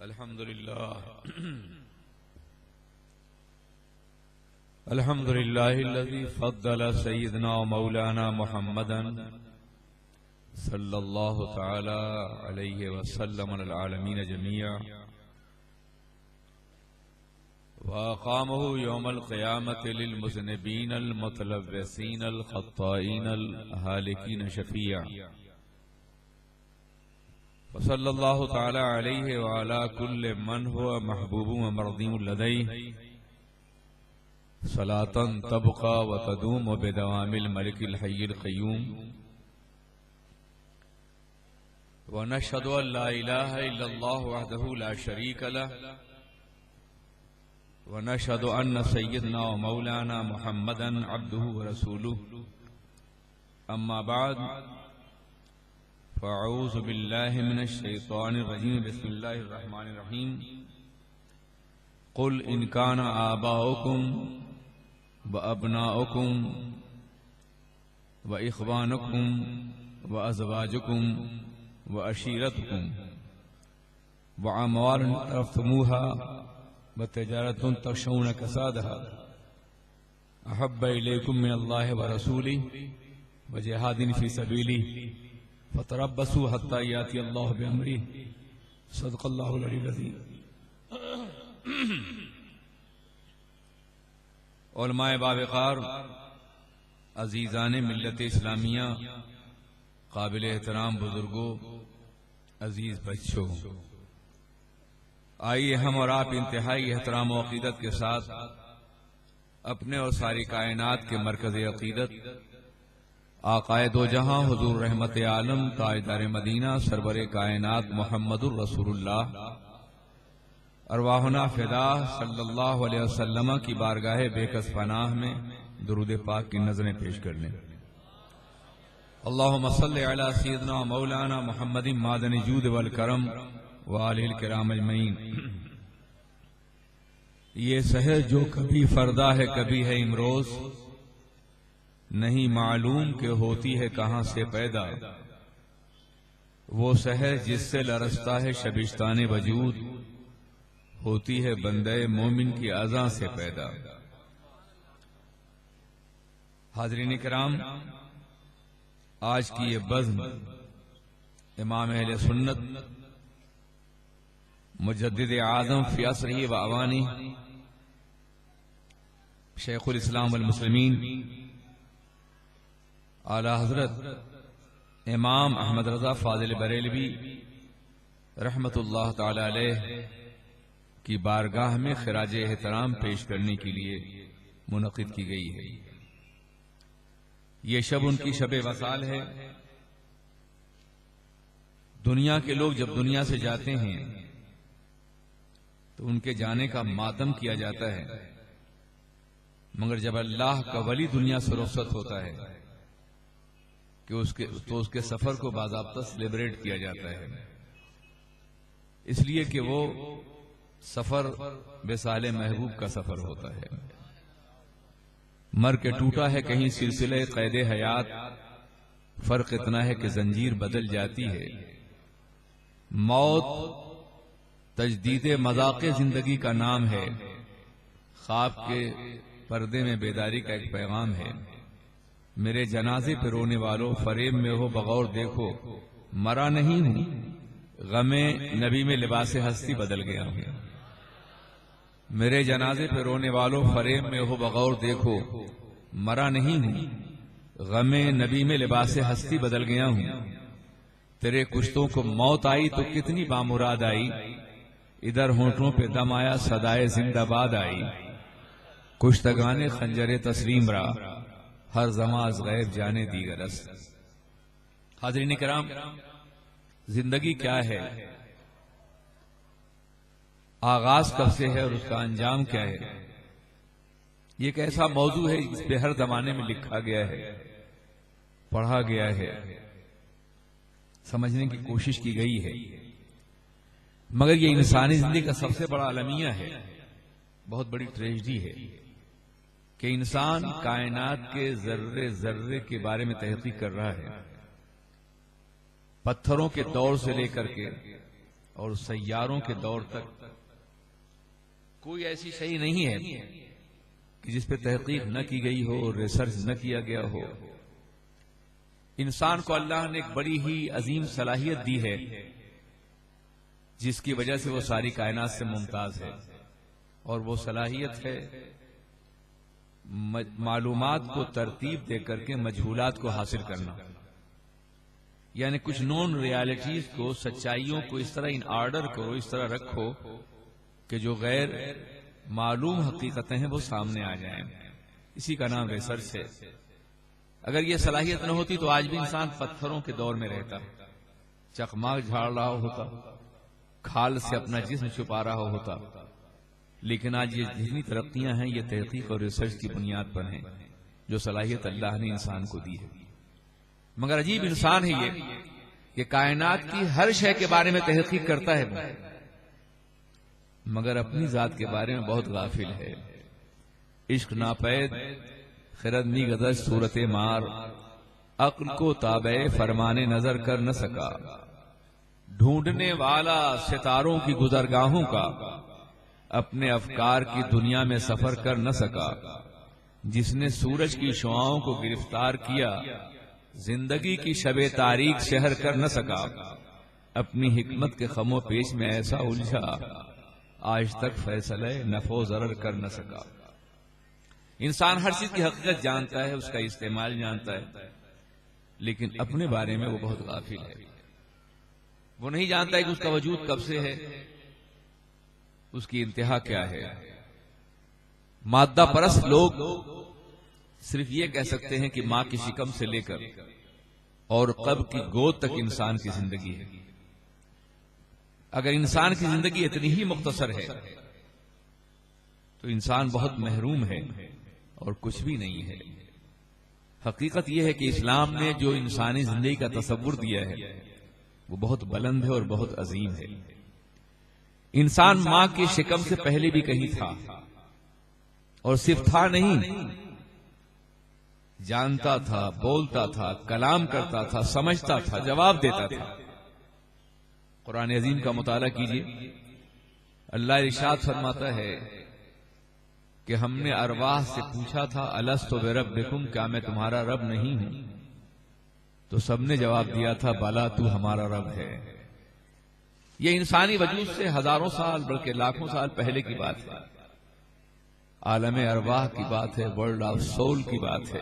الحمد لله الذي فضل سيدنا ومولانا محمدا صلى الله تعالى عليه وسلم على العالمين جميعا وأقامه يوم القيامة للمذنبين المتلبسين الخطائين الهالكين شفيعا وصلى الله تعالى عليه وعلى كل من هو محبوب ومرضي لديه صلاة تبقى وتدوم بدوام الملك الحي القيوم ونشهد أن لا إله إلا الله وحده لا شريك له ونشهد أن سيدنا ومولانا محمدا عبده ورسوله أما بعد فأعوذ بالله من الشيطان الرجيم بسم الله الرحمن الرحيم قل إن كان آباؤكم وأبناؤكم وإخوانكم وأزواجكم وعشيرتكم وأموال اقترفتموها وتجارة تخشون كسادها أحب إليكم من الله ورسوله وجهاد في سبيله فتربصوا حتى يأتي الله بأمره صدق الله العلي العظيم. علماء باوقار، عزیزان ملت اسلامیہ، قابل احترام بزرگوں، عزیز بچوں، آئیے ہم اور آپ انتہائی احترام و عقیدت کے ساتھ اپنے اور ساری کائنات کے مرکز عقیدت آقائے دو جہاں حضور رحمت عالم تاجدار مدینہ سرور کائنات محمد الرسول اللہ ارواحنا فدا صلی اللہ علیہ وسلم کی بارگاہ بے کس پناہ میں درود پاک کی نظریں پیش کر لیں. اللہم صلی علی سیدنا مولانا محمد معدن جود والکرم وآلہ الکرام اجمعین. یہ سحر جو کبھی فردا ہے کبھی ہے امروز، نہیں معلوم کہ ہوتی ہے کہاں سے پیدا، وہ سحر جس سے لرزتا ہے شبستان وجود، ہوتی ہے بندے مومن کی اذان سے پیدا. حاضرین کرام، آج کی یہ بزم امام اہل سنت مجدد اعظم فی عصرہ و اوانہ شیخ الاسلام والمسلمین اعلی حضرت امام احمد رضا فاضل بریلوی رحمت اللہ تعالی علیہ کی بارگاہ میں خراج احترام پیش کرنے کے لیے منعقد کی گئی ہے. یہ شب ان کی شب وصال ہے. دنیا کے لوگ جب دنیا سے جاتے ہیں تو ان کے جانے کا ماتم کیا جاتا ہے، مگر جب اللہ کا ولی دنیا سے رخصت ہوتا ہے کہ اس کے سفر کو باضابطہ سیلیبریٹ کیا جاتا ہے، اس لیے کہ وہ سفر وصال محبوب کا سفر ہوتا ہے. مر کے ٹوٹا ہے کہیں سلسلہ قید حیات، فرق اتنا ہے کہ زنجیر بدل جاتی ہے. موت تجدید مذاق زندگی کا نام ہے، خواب کے پردے میں بیداری کا ایک پیغام ہے. میرے جنازے پہ رونے والوں فریب میں ہو بغور دیکھو، مرا نہیں ہوں، غم نبی میں لباس ہستی بدل گیا ہوں. میرے جنازے پہ رونے والوں فریب میں ہو بغور دیکھو، مرا نہیں ہوں، غم نبی میں لباس ہستی بدل گیا ہوں. تیرے کشتوں کو موت آئی تو کتنی بامراد آئی، ادھر ہونٹوں پہ دم آیا صدائے زندہ باد آئی. کشتگانے خنجر تسلیم را، ہر زماں از غیب جانے دیگرس. حاضرین کرام، زندگی کیا ہے، آغاز کب سے ہے اور اس کا انجام کیا ہے، یہ ایک ایسا موضوع ہے جس پہ ہر زمانے میں لکھا گیا ہے، پڑھا گیا ہے، سمجھنے کی کوشش کی گئی ہے. مگر یہ انسانی زندگی کا سب سے بڑا المیہ ہے، بہت بڑی ٹریجڈی ہے کہ انسان کائنات کے ذرے ذرے کے بارے میں تحقیق کر رہا ہے. پتھروں کے دور سے لے کر کے اور سیاروں کے دور تک کوئی ایسی شئی نہیں ہے کہ جس پہ تحقیق نہ کی گئی ہو اور ریسرچ نہ کیا گیا ہو۔ انسان کو اللہ نے ایک بڑی ہی عظیم صلاحیت دی ہے جس کی وجہ سے وہ ساری کائنات سے ممتاز ہے، اور وہ صلاحیت ہے معلومات کو ترتیب دے کر کے مجہولات کو حاصل کرنا، یعنی کچھ نون ریالٹیز کو، سچائیوں کو اس طرح ان آرڈر کرو، اس طرح رکھو کہ جو غیر معلوم حقیقتیں ہیں وہ سامنے آ جائیں۔ اسی کا نام ریسرچ ہے۔ اگر یہ صلاحیت نہ ہوتی تو آج بھی انسان پتھروں کے دور میں رہتا، چکماک جھاڑ رہا ہوتا، کھال سے اپنا جسم چھپا رہا ہوتا، لیکن آج یہ جتنی ترقیاں ہیں یہ تحقیق اور ریسرچ کی بنیاد پر ہیں، جو صلاحیت اللہ نے انسان کو دی ہے۔ مگر عجیب انسان ہے یہ کہ کائنات کی ہر شے کے بارے میں تحقیق کرتا ہے، مگر اپنی ذات کے بارے میں بہت غافل ہے۔ عشق ناپید خرد می گذشت صورت مار، عقل کو تابع فرمان نظر کر نہ سکا، ڈھونڈنے والا ستاروں کی گزرگاہوں کا، اپنے افکار کی دنیا میں سفر کر نہ سکا، جس نے سورج کی شعاؤں کو گرفتار کیا، زندگی کی شب تاریک شہر کر نہ سکا، اپنی حکمت کے خم و پیش میں ایسا الجھا، آج تک فیصلہ نفع و ضرر کر نہ سکا۔ انسان ہر چیز کی حقیقت جانتا ہے، اس کا استعمال جانتا ہے، لیکن اپنے بارے میں وہ بہت غافل ہے۔ وہ نہیں جانتا ہے کہ اس کا وجود کب سے ہے، اس کی انتہا کیا ہے۔ مادہ پرست لوگ صرف یہ کہہ سکتے ہیں کہ ماں کی شکم سے لے کر اور قبر کی گود تک انسان کی زندگی ہے۔ اگر انسان کی زندگی اتنی ہی مختصر ہے تو انسان بہت محروم ہے اور کچھ بھی نہیں ہے۔ حقیقت یہ ہے کہ اسلام نے جو انسانی زندگی کا تصور دیا ہے وہ بہت بلند ہے اور بہت عظیم ہے۔ انسان ماں کی شکم سے پہلے بھی کہیں تھا، اور صرف تھا نہیں، جانتا تھا، بولتا تھا، کلام کرتا تھا، سمجھتا تھا، جواب دیتا تھا۔ قرآن عظیم کا مطالعہ کیجیے، اللہ ارشاد فرماتا ہے کہ ہم نے ارواح سے پوچھا تھا الست بربکم، کیا میں تمہارا رب نہیں ہوں؟ تو سب نے جواب دیا تھا بلا، تو ہمارا رب ہے۔ یہ انسانی وجود سے ہزاروں سال بلکہ لاکھوں سال پہلے کی بات ہے، عالم ارواح کی بات ہے، ورلڈ آف سول کی بات ہے۔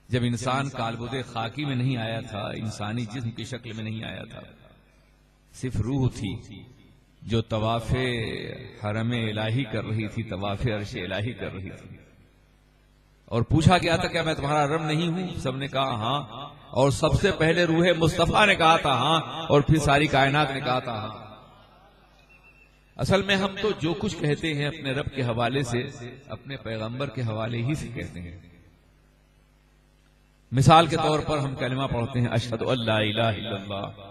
جب انسان کالبد خاکی میں نہیں آیا تھا، انسانی جسم کی شکل میں نہیں آیا تھا، صرف روح تھی جو طواف حرم الہی کر رہی تھی، طواف عرش الہی کر رہی تھی، اور پوچھا گیا تھا کیا میں تمہارا رب نہیں ہوں؟ سب نے کہا ہاں، اور سب سے پہلے روح مصطفیٰ نے کہا تھا ہاں، اور پھر ساری کائنات نے کہا تھا ہاں۔ اصل میں ہم تو جو کچھ کہتے ہیں اپنے رب کے حوالے سے، اپنے پیغمبر کے حوالے ہی سے کہتے ہیں۔ مثال کے طور پر ہم کلمہ پڑھتے ہیں اشہد ان لا الہ الا اللہ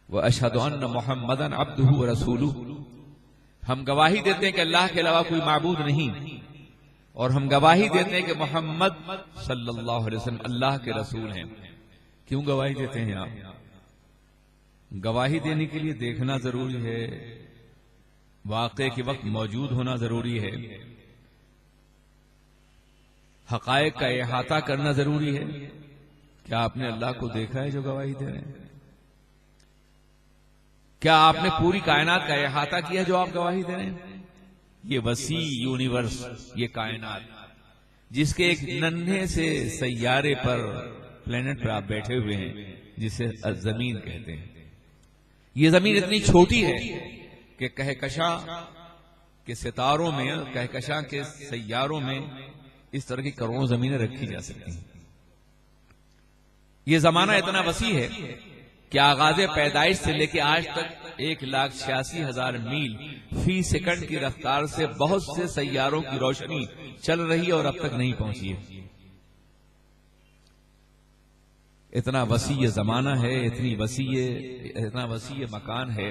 واشہد ان محمدا عبدہ ورسولہ، ہم گواہی دیتے ہیں کہ اللہ کے علاوہ کوئی معبود نہیں، اور ہم گواہی دیتے ہیں کہ محمد صلی اللہ علیہ وسلم اللہ کے رسول ہیں۔ کیوں گواہی دیتے ہیں آپ؟ گواہی دینے کے لیے دیکھنا ضروری ہے، واقعے کے وقت موجود ہونا ضروری ہے، حقائق کا احاطہ کرنا ضروری ہے۔ کیا آپ نے اللہ کو دیکھا ہے جو گواہی دے رہے ہیں؟ کیا آپ نے پوری کائنات کا احاطہ کیا جو آپ گواہی دے رہے ہیں؟ یہ وسیع یونیورس، یہ کائنات جس کے ایک ننھے سے سیارے پر، پلینٹ پر آپ بیٹھے ہوئے ہیں، جسے زمین کہتے ہیں۔ یہ زمین اتنی چھوٹی ہے کہ کہکشاں کے ستاروں میں، کہکشاں کے سیاروں میں اس طرح کی کروڑوں زمینیں رکھی جا سکتی ہیں۔ یہ زمانہ اتنا وسیع ہے کہ آغاز پیدائش سے لے کے آج تک 1,86,000 میل فی سیکنڈ کی رفتار سے بہت سے سیاروں کی روشنی چل رہی ہے اور اب تک نہیں پہنچی ہے۔ اتنا وسیع زمانہ ہے، اتنا وسیع مکان ہے،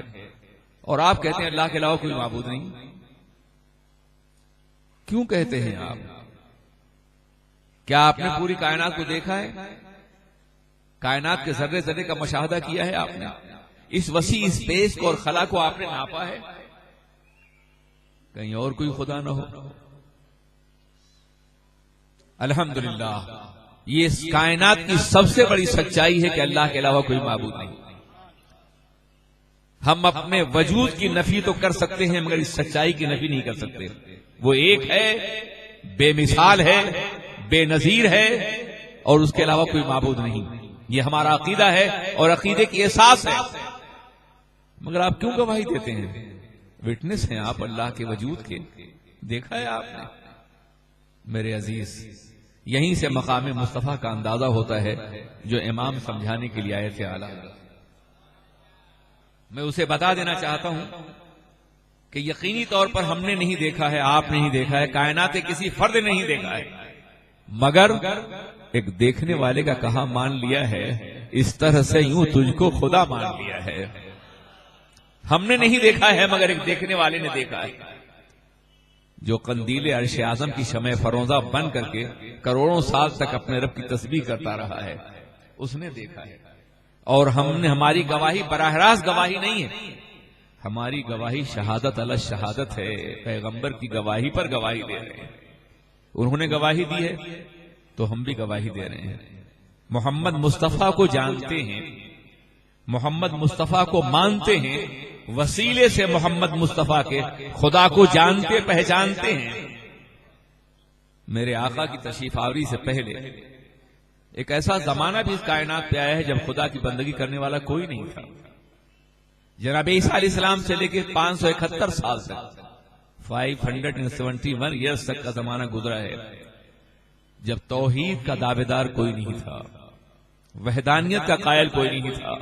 اور آپ کہتے ہیں اللہ کے علاوہ کوئی معبود نہیں۔ کیوں کہتے ہیں آپ؟ کیا آپ نے پوری کائنات کو دیکھا ہے؟ کائنات کے ذرے ذرے کا مشاہدہ کیا ہے آپ نے؟ اس وسیع اسپیس کو اور خلا کو آپ نے ناپا ہے؟ کہیں اور کوئی خدا نہ ہو؟ الحمدللہ یہ اس کائنات کی سب سے بڑی سچائی ہے کہ اللہ کے علاوہ کوئی معبود نہیں۔ ہم اپنے وجود کی نفی تو کر سکتے ہیں مگر اس سچائی کی نفی نہیں کر سکتے۔ وہ ایک ہے، بے مثال ہے، بے نظیر ہے، اور اس کے علاوہ کوئی معبود نہیں۔ یہ ہمارا عقیدہ ہے اور عقیدے کی احساس ہے۔ مگر آپ کیوں گواہی دیتے ہیں؟ وٹنس ہیں آپ اللہ کے وجود کے، دیکھا ہے آپ نے؟ میرے عزیز، یہیں سے مقام مصطفیٰ کا اندازہ ہوتا ہے جو امام سمجھانے کے لیے آئے تھے اعلیٰ۔ میں اسے بتا دینا چاہتا ہوں کہ یقینی طور پر ہم نے نہیں دیکھا ہے، آپ نہیں دیکھا ہے، کائنات کسی فرد نے نہیں دیکھا ہے، مگر ایک دیکھنے والے کا کہا مان لیا ہے، اس طرح سے یوں تجھ کو خدا مان لیا ہے۔ ہم نے نہیں دیکھا ہے مگر ایک دیکھنے والے نے دیکھا ہے، جو قندیل عرش اعظم کی شمع فروزہ بن کر کے کروڑوں سال تک اپنے رب کی تسبیح کرتا رہا ہے، اس نے دیکھا ہے۔ اور ہماری گواہی براہ راست گواہی نہیں ہے، ہماری گواہی شہادت علی شہادت ہے، پیغمبر کی گواہی پر گواہی دے رہے ہیں۔ انہوں نے گواہی دی ہے تو ہم بھی گواہی دے رہے ہیں۔ محمد مصطفیٰ کو جانتے ہیں، محمد مصطفیٰ کو مانتے ہیں، وسیلے سے محمد مصطفیٰ کے خدا کو جانتے پہچانتے ہیں۔ میرے آقا کی تشریف آوری سے پہلے ایک ایسا زمانہ بھی اس کائنات پہ آیا ہے جب خدا کی بندگی کرنے والا کوئی نہیں تھا۔ جناب عیسیٰ علیہ السلام سے لے کے 571 سال تک 571 ایئرز تک کا زمانہ گزرا ہے جب توحید کا دعوے دار کوئی نہیں تھا، وحدانیت کا قائل کوئی نہیں تھا،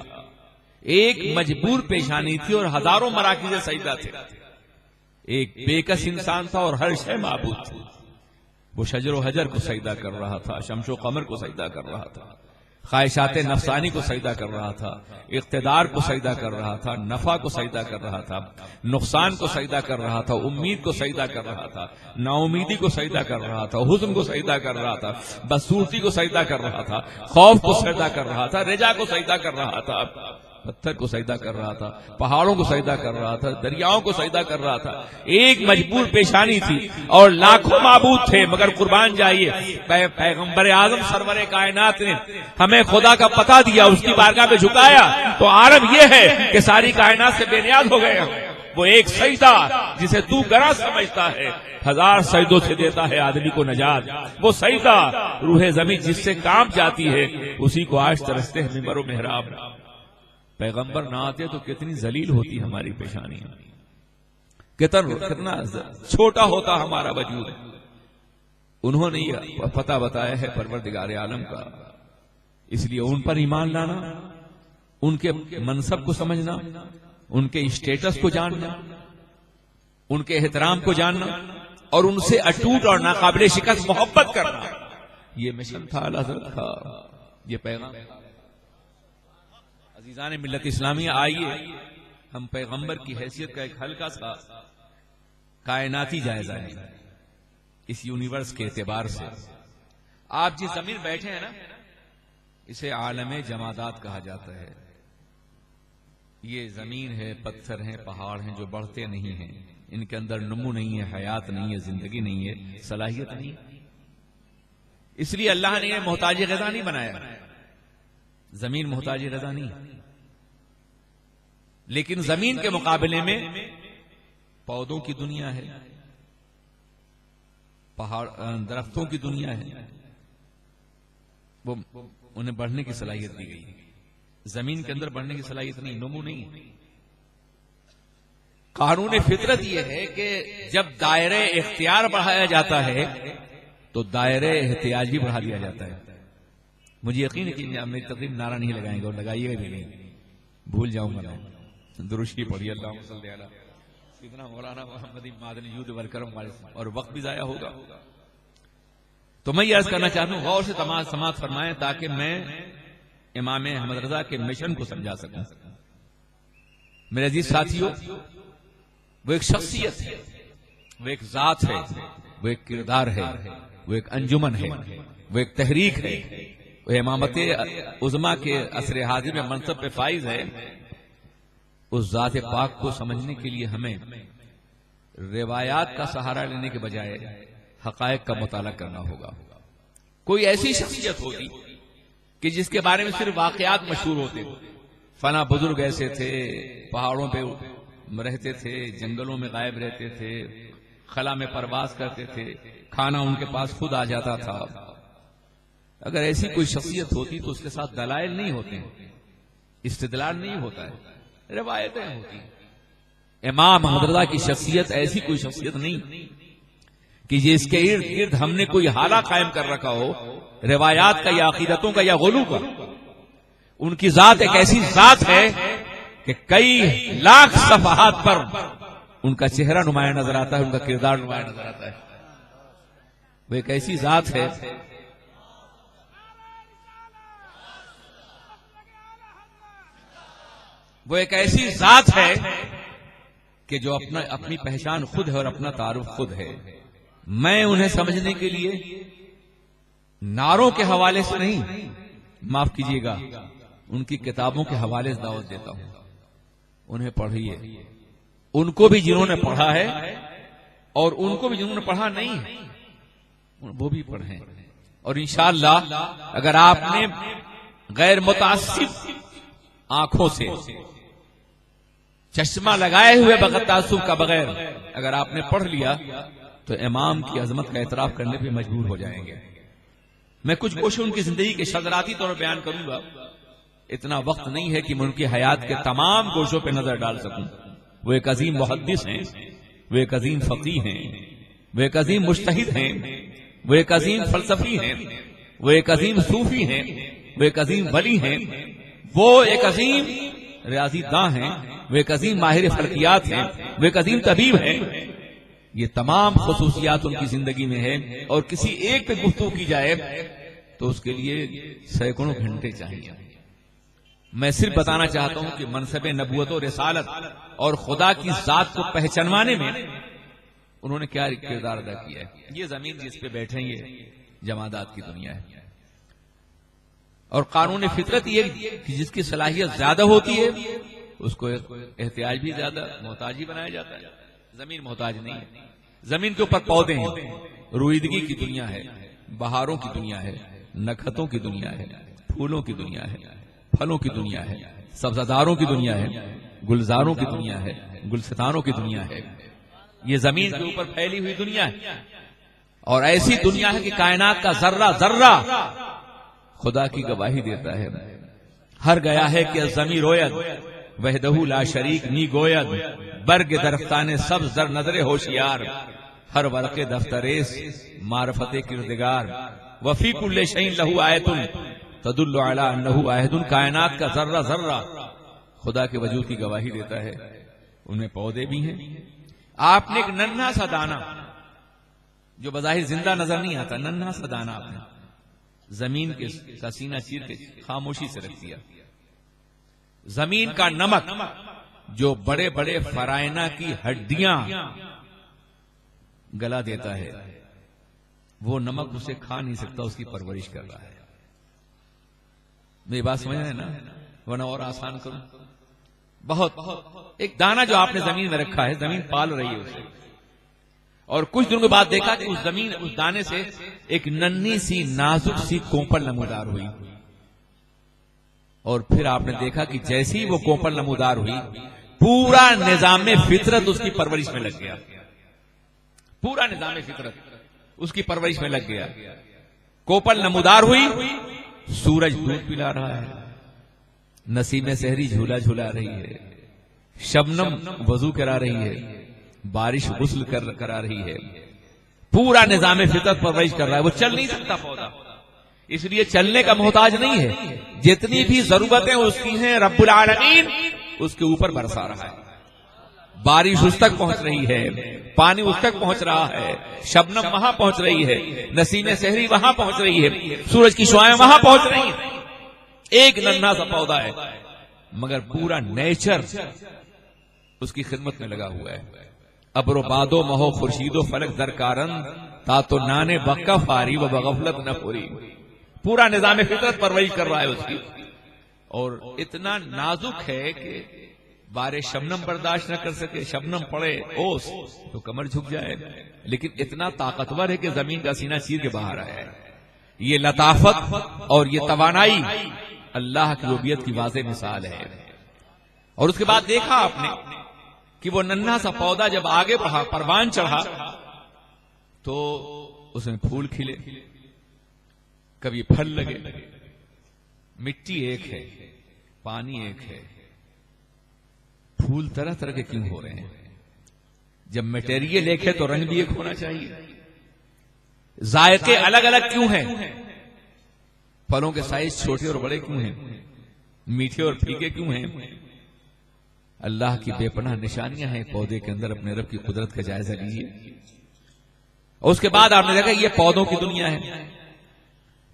ایک مجبور پیشانی تھی اور ہزاروں مراکز سجدہ تھے، ایک بے کس انسان تھا اور ہر شے معبود تھی۔ وہ شجر و حجر کو سجدہ کر رہا تھا، شمس و قمر کو سجدہ کر رہا تھا، خواہشات نفسانی کو سجدہ کر رہا تھا، اقتدار کو سجدہ کر رہا تھا، نفع کو سجدہ کر رہا تھا، نقصان کو سجدہ کر رہا تھا، امید کو سجدہ کر رہا تھا، نا امیدی کو سجدہ کر رہا تھا، حزن کو سجدہ کر رہا تھا، بدصورتی کو سجدہ کر رہا تھا، خوف کو سجدہ کر رہا تھا، رجا کو سجدہ کر رہا تھا، پتھر کو سجدہ کر رہا تھا، پہاڑوں کو سجدہ کر رہا تھا، دریاؤں کو سجدہ کر رہا تھا۔ ایک مجبور پیشانی تھی اور لاکھوں معبود تھے، مگر قربان جائیے پیغمبر اعظم سرور کائنات نے ہمیں خدا کا پتہ دیا، اس کی بارگاہ میں جھکایا تو عالم یہ ہے کہ ساری کائنات سے بے نیاز ہو گئے ہم۔ وہ ایک سجدہ جسے تو گراں سمجھتا ہے، ہزار سجدوں سے دیتا ہے آدمی کو نجات۔ وہ سجدہ روح زمین جس سے کام جاتی ہے، اسی کو آج ترستے ہیں ممبر و محراب۔ پیغمبر نہ آتے تو کتنی ذلیل ہوتی ہماری پیشانی، کتنا چھوٹا ہوتا ہمارا وجود۔ انہوں نے یہ پتہ بتایا ہے پروردگار عالم کا، اس لیے ان پر ایمان لانا، ان کے منصب کو سمجھنا، ان کے اسٹیٹس کو جاننا، ان کے احترام کو جاننا اور ان سے اٹوٹ اور ناقابل شکست محبت کرنا، یہ مشن تھا، حضرت تھا، یہ پیغام۔ عزیزان ملت اسلامیہ، آئیے ہم پیغمبر کی حیثیت کا ایک ہلکا سا کائناتی جائزہ ہے اس یونیورس کے اعتبار سے۔ آپ جس زمین بیٹھے ہیں نا، اسے عالم جمادات کہا جاتا ہے۔ یہ زمین ہے، پتھر ہیں، پہاڑ ہیں جو بڑھتے نہیں ہیں، ان کے اندر نمو نہیں ہے، حیات نہیں ہے، زندگی نہیں ہے، صلاحیت نہیں۔ اس لیے اللہ نے یہ محتاج غذا نہیں بنایا، زمین محتاج غذا نہیں، لیکن زمین کے مقابلے میں پودوں کی دنیا ہے، پہاڑ درختوں کی دنیا ہے، وہ انہیں بڑھنے کی صلاحیت دی گئی۔ زمین کے اندر بڑھنے کی صلاحیت نہیں، نمو نہیں۔ قانون فطرت یہ ہے کہ جب دائرہ اختیار بڑھایا جاتا ہے تو دائرہ احتیاج بھی بڑھا دیا جاتا ہے۔ مجھے یقین ہے کہ میری تقریب نعرہ نہیں لگائیں گے اور لگائیے گا بھی نہیں، بھول جاؤں گا میں۔ درشی پڑھی اللہم صلی علی سیدنا مولانا محمد مادنی یود والکرم اور وقت بھی ضائع ہوگا۔ تو میں یہ عرض کرنا چاہتا ہوں، غور سے سماعت فرمائیں تاکہ میں امام احمد رضا کے مشن کو سمجھا سکوں۔ میرے عزیز ساتھیو، وہ ایک شخصیت ہے، وہ ایک ذات ہے، وہ ایک کردار ہے، وہ ایک انجمن ہے، وہ ایک تحریک ہے، وہ امامت عظما کے عصر حاضر میں منصب پہ فائز ہے۔ اس ذات پاک کو سمجھنے کے لیے ہمیں روایات کا سہارا لینے کے بجائے حقائق کا مطالعہ کرنا ہوگا۔ کوئی ایسی شخصیت ہوتی کہ جس کے بارے میں صرف واقعات مشہور ہوتے، فلاں بزرگ ایسے تھے، پہاڑوں پہ رہتے تھے، جنگلوں میں غائب رہتے تھے، خلا میں پرواز کرتے تھے، کھانا ان کے پاس خود آ جاتا تھا۔ اگر ایسی کوئی شخصیت ہوتی تو اس کے ساتھ دلائل نہیں ہوتے، استدلال نہیں ہوتا ہے، روایتیں ہوتی۔ امام احمد رضا کی شخصیت ایسی کوئی شخصیت نہیں کہ جس کے ارد گرد ہم نے کوئی حالہ قائم کر رکھا ہو، روایات کا یا عقیدتوں کا یا غلو کا۔ ان کی ذات ایک ایسی ذات ہے کہ کئی لاکھ صفحات پر ان کا چہرہ نمایاں نظر آتا ہے، ان کا کردار نمایاں نظر آتا ہے۔ وہ ایک ایسی ذات ہے کہ جو اپنی پہچان خود ہے اور اپنا تعارف خود ہے۔ میں انہیں سمجھنے کے لیے نعروں کے حوالے سے نہیں، معاف کیجیے گا، ان کی کتابوں کے حوالے سے دعوت دیتا ہوں۔ انہیں پڑھیے، ان کو بھی جنہوں نے پڑھا ہے اور ان کو بھی جنہوں نے پڑھا نہیں ہے وہ بھی پڑھیں، اور انشاءاللہ اگر آپ نے غیر متعصب آنکھوں سے چشمہ لگائے ہوئے بغیر تعصب کا بغیر اگر آپ نے پڑھ لیا تو امام کی عظمت کا اعتراف کرنے پہ مجبور ہو جائیں گے۔ میں کچھ گوشے ان کی زندگی کے شذراتی طور پر بیان کروں گا، اتنا وقت نہیں ہے کہ میں ان کی حیات کے تمام گوشوں پہ نظر ڈال سکوں۔ وہ ایک عظیم محدث ہیں، وہ ایک عظیم فقیہ ہیں، وہ ایک عظیم مجتہد ہیں، وہ ایک عظیم فلسفی ہیں، وہ ایک عظیم صوفی ہیں، وہ ایک عظیم ولی ہیں، وہ ایک عظیم ریاضی داں ہیں، وہ ایک عظیم ماہر فلکیات ہیں، وہ ایک عظیم طبیب ہیں۔ یہ تمام خصوصیات ان کی زندگی میں ہے، اور کسی ایک پہ گفتگو کی جائے تو اس کے لیے سینکڑوں گھنٹے چاہیے۔ میں صرف بتانا چاہتا ہوں کہ منصب نبوت و رسالت اور خدا کی ذات کو پہچانوانے میں انہوں نے کیا کردار ادا کیا ہے۔ یہ زمین جس پہ بیٹھے ہیں یہ جمادات کی دنیا ہے، اور قانون فطرت یہ کہ جس کی صلاحیت زیادہ ہوتی ہے اس کو احتیاج بھی زیادہ، محتاج ہی بنایا جاتا ہے۔ زمین محتاج نہیں ہے، زمین کے اوپر پودے ہیں، رویدگی کی دنیا ہے، بہاروں کی دنیا ہے، نکھتوں کی دنیا ہے، پھولوں کی دنیا ہے، پھلوں کی دنیا ہے، سبزاداروں کی دنیا ہے، گلزاروں کی دنیا ہے، گلستانوں کی دنیا ہے۔ یہ زمین کے اوپر پھیلی ہوئی دنیا ہے، اور ایسی دنیا ہے کہ کائنات کا ذرہ ذرہ خدا کی گواہی دیتا ہے۔ ہر گیا ہے کہ زمین روید وحدہ لا شریک نی گوید، برگ درختان سب زر نظر ہوشیار، ہر ورق دفتریس معرفت کردگار، وفی کل شیء لہ آیۃ تدل علی انہ واحد۔ کائنات کا ذرہ ذرہ خدا کے وجود کی گواہی دیتا ہے۔ ان میں پودے بھی ہیں۔ آپ نے ایک ننھا سا دانہ جو بظاہر زندہ نظر نہیں آتا، ننھا سا دانہ آپ نے زمین کا سینہ چیر کے خاموشی سے رکھ دیا۔ زمین کا نمک جو بڑے بڑے فرائنہ کی ہڈیاں گلا دیتا ہے، وہ نمک اسے کھا نہیں سکتا، اس کی پرورش کر رہا ہے۔ میری بات سمجھ رہے ہیں نا؟ ورنہ اور آسان کروں، بہت ایک دانہ جو آپ نے زمین میں رکھا ہے، زمین پال رہی ہے اسے، اور کچھ دنوں کے بعد دیکھا کہ اس دانے سے ایک ننھی سی نازک سی کوپل نمودار ہوئی، اور پھر آپ نے دیکھا کہ جیسی ہی وہ کوپل نمودار ہوئی پورا نظام فطرت اس کی پرورش میں لگ گیا، پورا نظام فطرت اس کی پرورش میں لگ گیا۔ کوپل نمودار ہوئی، سورج دودھ پلا رہا ہے، نسیم سحری جھولا جھولا رہی ہے، شبنم وضو کرا رہی ہے، بارش غسل کرا رہی ہے، پورا نظام فطرت پرورش کر رہا ہے۔ وہ چل نہیں سکتا پودا، اس لیے چلنے کا محتاج نہیں ہے، جتنی بھی ضرورتیں اس کی ہیں رب العالمین اس کے اوپر برسا رہا ہے۔ بارش اس تک پہنچ رہی ہے، پانی اس تک پہنچ رہا ہے، شبنم وہاں پہنچ رہی ہے، نسیم سحری وہاں پہنچ رہی ہے، سورج کی شعاعیں وہاں پہنچ رہی ہیں۔ ایک ننھا سا پودا ہے مگر پورا نیچر اس کی خدمت میں لگا ہوا ہے۔ ابر و بادو مہو خورشید و فلک درکارن تا تو نانے بقا فاری و بغفلت نہ پوری۔ پورا نظام فطرت پرورش کر رہا ہے اس کی، اور اتنا نازک ہے کہ بارش شبنم برداشت نہ کر سکے، شبنم پڑے اوس تو کمر جھک جائے، لیکن اتنا طاقتور ہے کہ زمین کا سینہ چیر کے باہر آیا ہے۔ یہ لطافت اور یہ توانائی اللہ کی ربوبیت کی واضح مثال ہے۔ اور اس کے بعد دیکھا آپ نے کہ وہ ننھا سا پودا جب آگے بڑھا، پروان چڑھا، تو اس میں پھول کھلے، کبھی پھل لگے۔ مٹی ایک ہے، پانی ایک ہے، پھول طرح طرح کے کیوں ہو رہے ہیں؟ جب میٹیریل ایک ہے تو رنگ بھی ایک ہونا چاہیے۔ ذائقے الگ الگ کیوں ہیں؟ پھلوں کے سائز چھوٹے اور بڑے کیوں ہیں؟ میٹھے اور پھیکے کیوں ہیں؟ اللہ کی بے پناہ نشانیاں ہیں پودے کے اندر۔ اپنے رب کی قدرت کا جائزہ لیجیے۔ اور اس کے بعد آپ نے دیکھا یہ پودوں کی دنیا ہے۔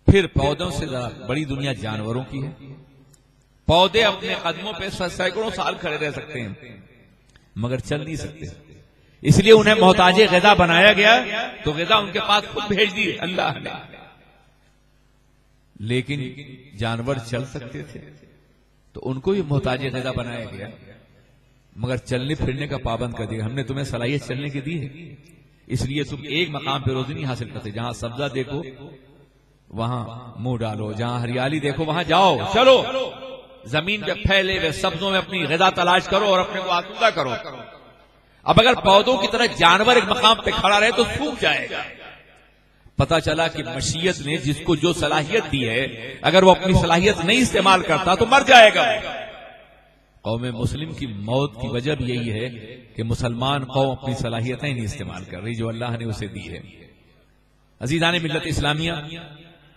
پھر پودوں سے ذرا بڑی دنیا جانوروں کی ہے۔ پودے اپنے قدموں پہ سینکڑوں سال کھڑے رہ سکتے ہیں مگر چل نہیں سکتے، اس لیے انہیں محتاج غذا بنایا گیا، تو غذا ان کے پاس خود بھیج دی اللہ نے۔ لیکن جانور چل سکتے تھے تو ان کو بھی محتاج غذا بنایا گیا، مگر چلنے پھرنے کا پابند کر دیا۔ ہم نے تمہیں صلاحیت چلنے کی دی ہے، اس لیے تم ایک مقام پہ روزی نہیں حاصل کرتے۔ جہاں سبزہ دیکھو وہاں منہ ڈالو، جہاں ہریالی دیکھو وہاں جاؤ، چلو زمین پہ پھیلے ہوئے سبزوں میں اپنی غذا تلاش کرو اور اپنے کو آسودہ کرو۔ اب اگر پودوں کی طرح جانور ایک مقام پہ کھڑا رہے تو سوکھ جائے گا۔ پتا چلا کہ مشیت نے جس کو جو صلاحیت دی ہے، اگر وہ اپنی صلاحیت نہیں استعمال کرتا تو مر جائے گا۔ قوم مسلم کی موت کی وجہ بھی یہی ہے کہ مسلمان قوم اپنی صلاحیتیں نہیں استعمال کر رہی جو اللہ نے اسے دی ہے۔ عزیزان ملت اسلامیہ،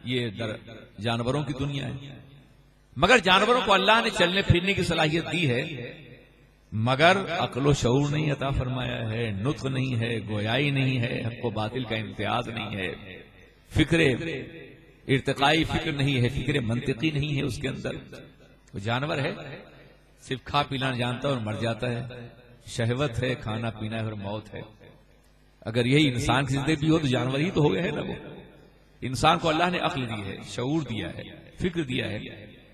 یہ جانوروں کی دنیا ہے، مگر جانوروں کو اللہ نے چلنے پھرنے کی صلاحیت دی ہے، مگر عقل و شعور نہیں عطا فرمایا ہے، نطق نہیں ہے، گویائی نہیں ہے، حق و باطل کا امتیاز نہیں ہے، فکر ارتقائی فکر نہیں ہے، فکر منطقی نہیں ہے اس کے اندر۔ وہ جانور ہے، صرف کھا پینا جانتا ہے اور مر جاتا ہے، شہوت ہے، کھانا پینا ہے اور موت ہے۔ اگر یہی انسان کی زندگی ہو تو جانور ہی تو ہو گئے ہے نا۔ وہ انسان کو اللہ نے عقل دی ہے، شعور دیا ہے، فکر دیا ہے،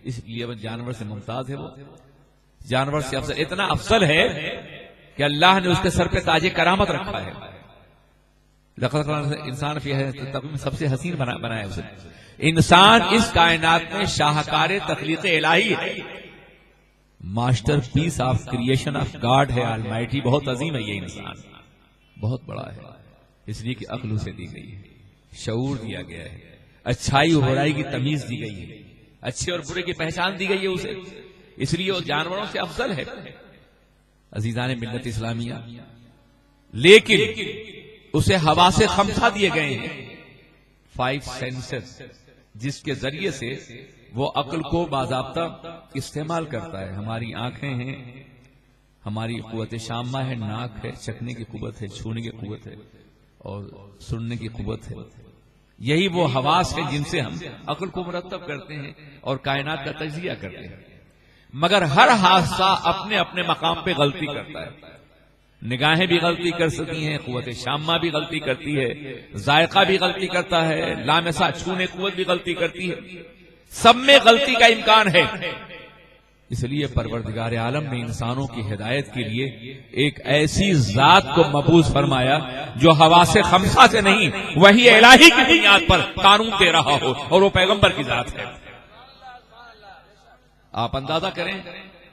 اس لیے وہ جانور سے ممتاز ہے۔ وہ جانور سے افضل، اتنا افضل ہے کہ اللہ نے اس کے سر پہ تاج کرامت رکھا ہے۔ انسان سب سے حسین بنایا اسے۔ انسان اس کائنات میں شاہکار تخلیق الہی ہے، masterpiece of creation of God ہے، آلمائٹی۔ بہت عظیم ہے یہ انسان، بہت بڑا ہے، اس لیے کہ عقل اسے دی گئی ہے، شعور دیا گیا ہے، اچھائی اور برائی کی تمیز دی گئی ہے، اچھے اور برے کی پہچان دی گئی ہے اسے، اس لیے وہ جانوروں سے افضل ہے۔ عزیزان ملت اسلامیہ، لیکن اسے حواس خمسہ دیے گئے ہیں، 5 سینسز، جس کے ذریعے سے وہ عقل کو باضابطہ استعمال کرتا ہے۔ ہماری آنکھیں ہیں، ہماری قوت شامہ ہے، ناک ہے، چکھنے کی قوت ہے، چھونے کی قوت ہے اور سننے کی قوت ہے۔ یہی وہ حواس ہے جن سے ہم عقل کو مرتب کرتے ہیں اور کائنات کا تجزیہ کرتے ہیں، مگر ہر حادثہ اپنے اپنے مقام پہ غلطی کرتا ہے۔ نگاہیں بھی غلطی کر سکتی ہیں، قوت شامہ بھی غلطی کرتی ہے، ذائقہ بھی غلطی کرتا ہے، لامسہ چھونے قوت بھی غلطی کرتی ہے، سب میں غلطی کا امکان ہے۔ اس لیے پروردگار عالم نے انسانوں کی ہدایت کے لیے ایک ایسی ذات کو مبعوث فرمایا جو حواس خمسہ سے نہیں، وہی الہی کی بنیاد پر قانون دے رہا ہو، اور وہ پیغمبر کی ذات ہے۔ آپ اندازہ کریں،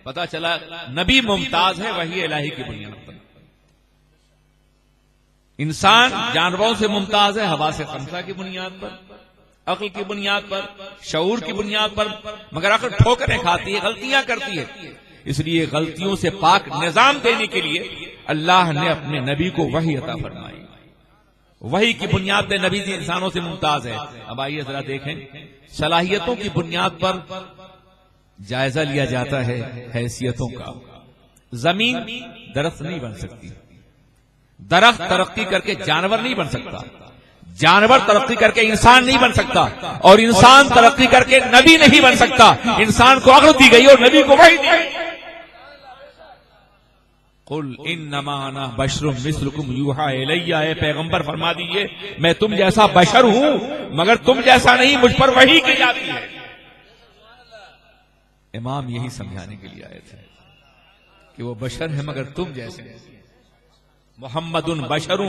پتا چلا نبی ممتاز ہے وہی الہی کی بنیاد پر۔ انسان جانوروں سے ممتاز ہے حواس خمسہ کی بنیاد پر، عقل کی بنیاد پر، شعور کی بنیاد پر، مگر عقل ٹھوکریں کھاتی ہے، غلطیاں کرتی ہے۔ اس لیے غلطیوں سے پاک نظام دینے کے لیے اللہ نے اپنے نبی کو وحی عطا فرمائی۔ وحی کی بنیاد پہ نبی انسانوں سے ممتاز ہے۔ اب آئیے ذرا دیکھیں، صلاحیتوں کی بنیاد پر جائزہ لیا جاتا ہے حیثیتوں کا۔ زمین درخت نہیں بن سکتی، درخت ترقی کر کے جانور نہیں بن سکتا، جانور ترقی کر کے انسان نہیں بن سکتا، اور انسان ترقی کر کے نبی نہیں بن سکتا۔ انسان کو عقل دی گئی اور نبی کو وحی دی گئی۔ قل انما انا بشر مثلکم یوحی الی، اے پیغمبر فرما دیجئے میں تم جیسا بشر ہوں مگر تم جیسا نہیں، مجھ پر وحی کی جاتی ہے۔ امام یہی سمجھانے کے لیے آئے تھے۔ کہ وہ بشر ہے مگر تم جیسے نہیں. محمد بشر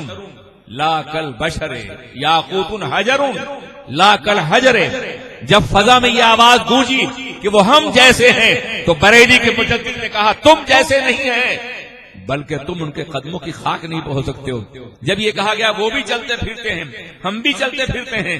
لا کل بشر یاقوت حجر لا کل حجر. جب فضا میں یہ آواز گونجی کہ وہ ہم جیسے ہیں تو بریلی کے مجدد نے کہا تم جیسے نہیں ہیں بلکہ تم ان کے قدموں کی خاک نہیں پہنچ سکتے ہو. جب یہ کہا گیا وہ بھی چلتے پھرتے ہیں ہم بھی چلتے پھرتے ہیں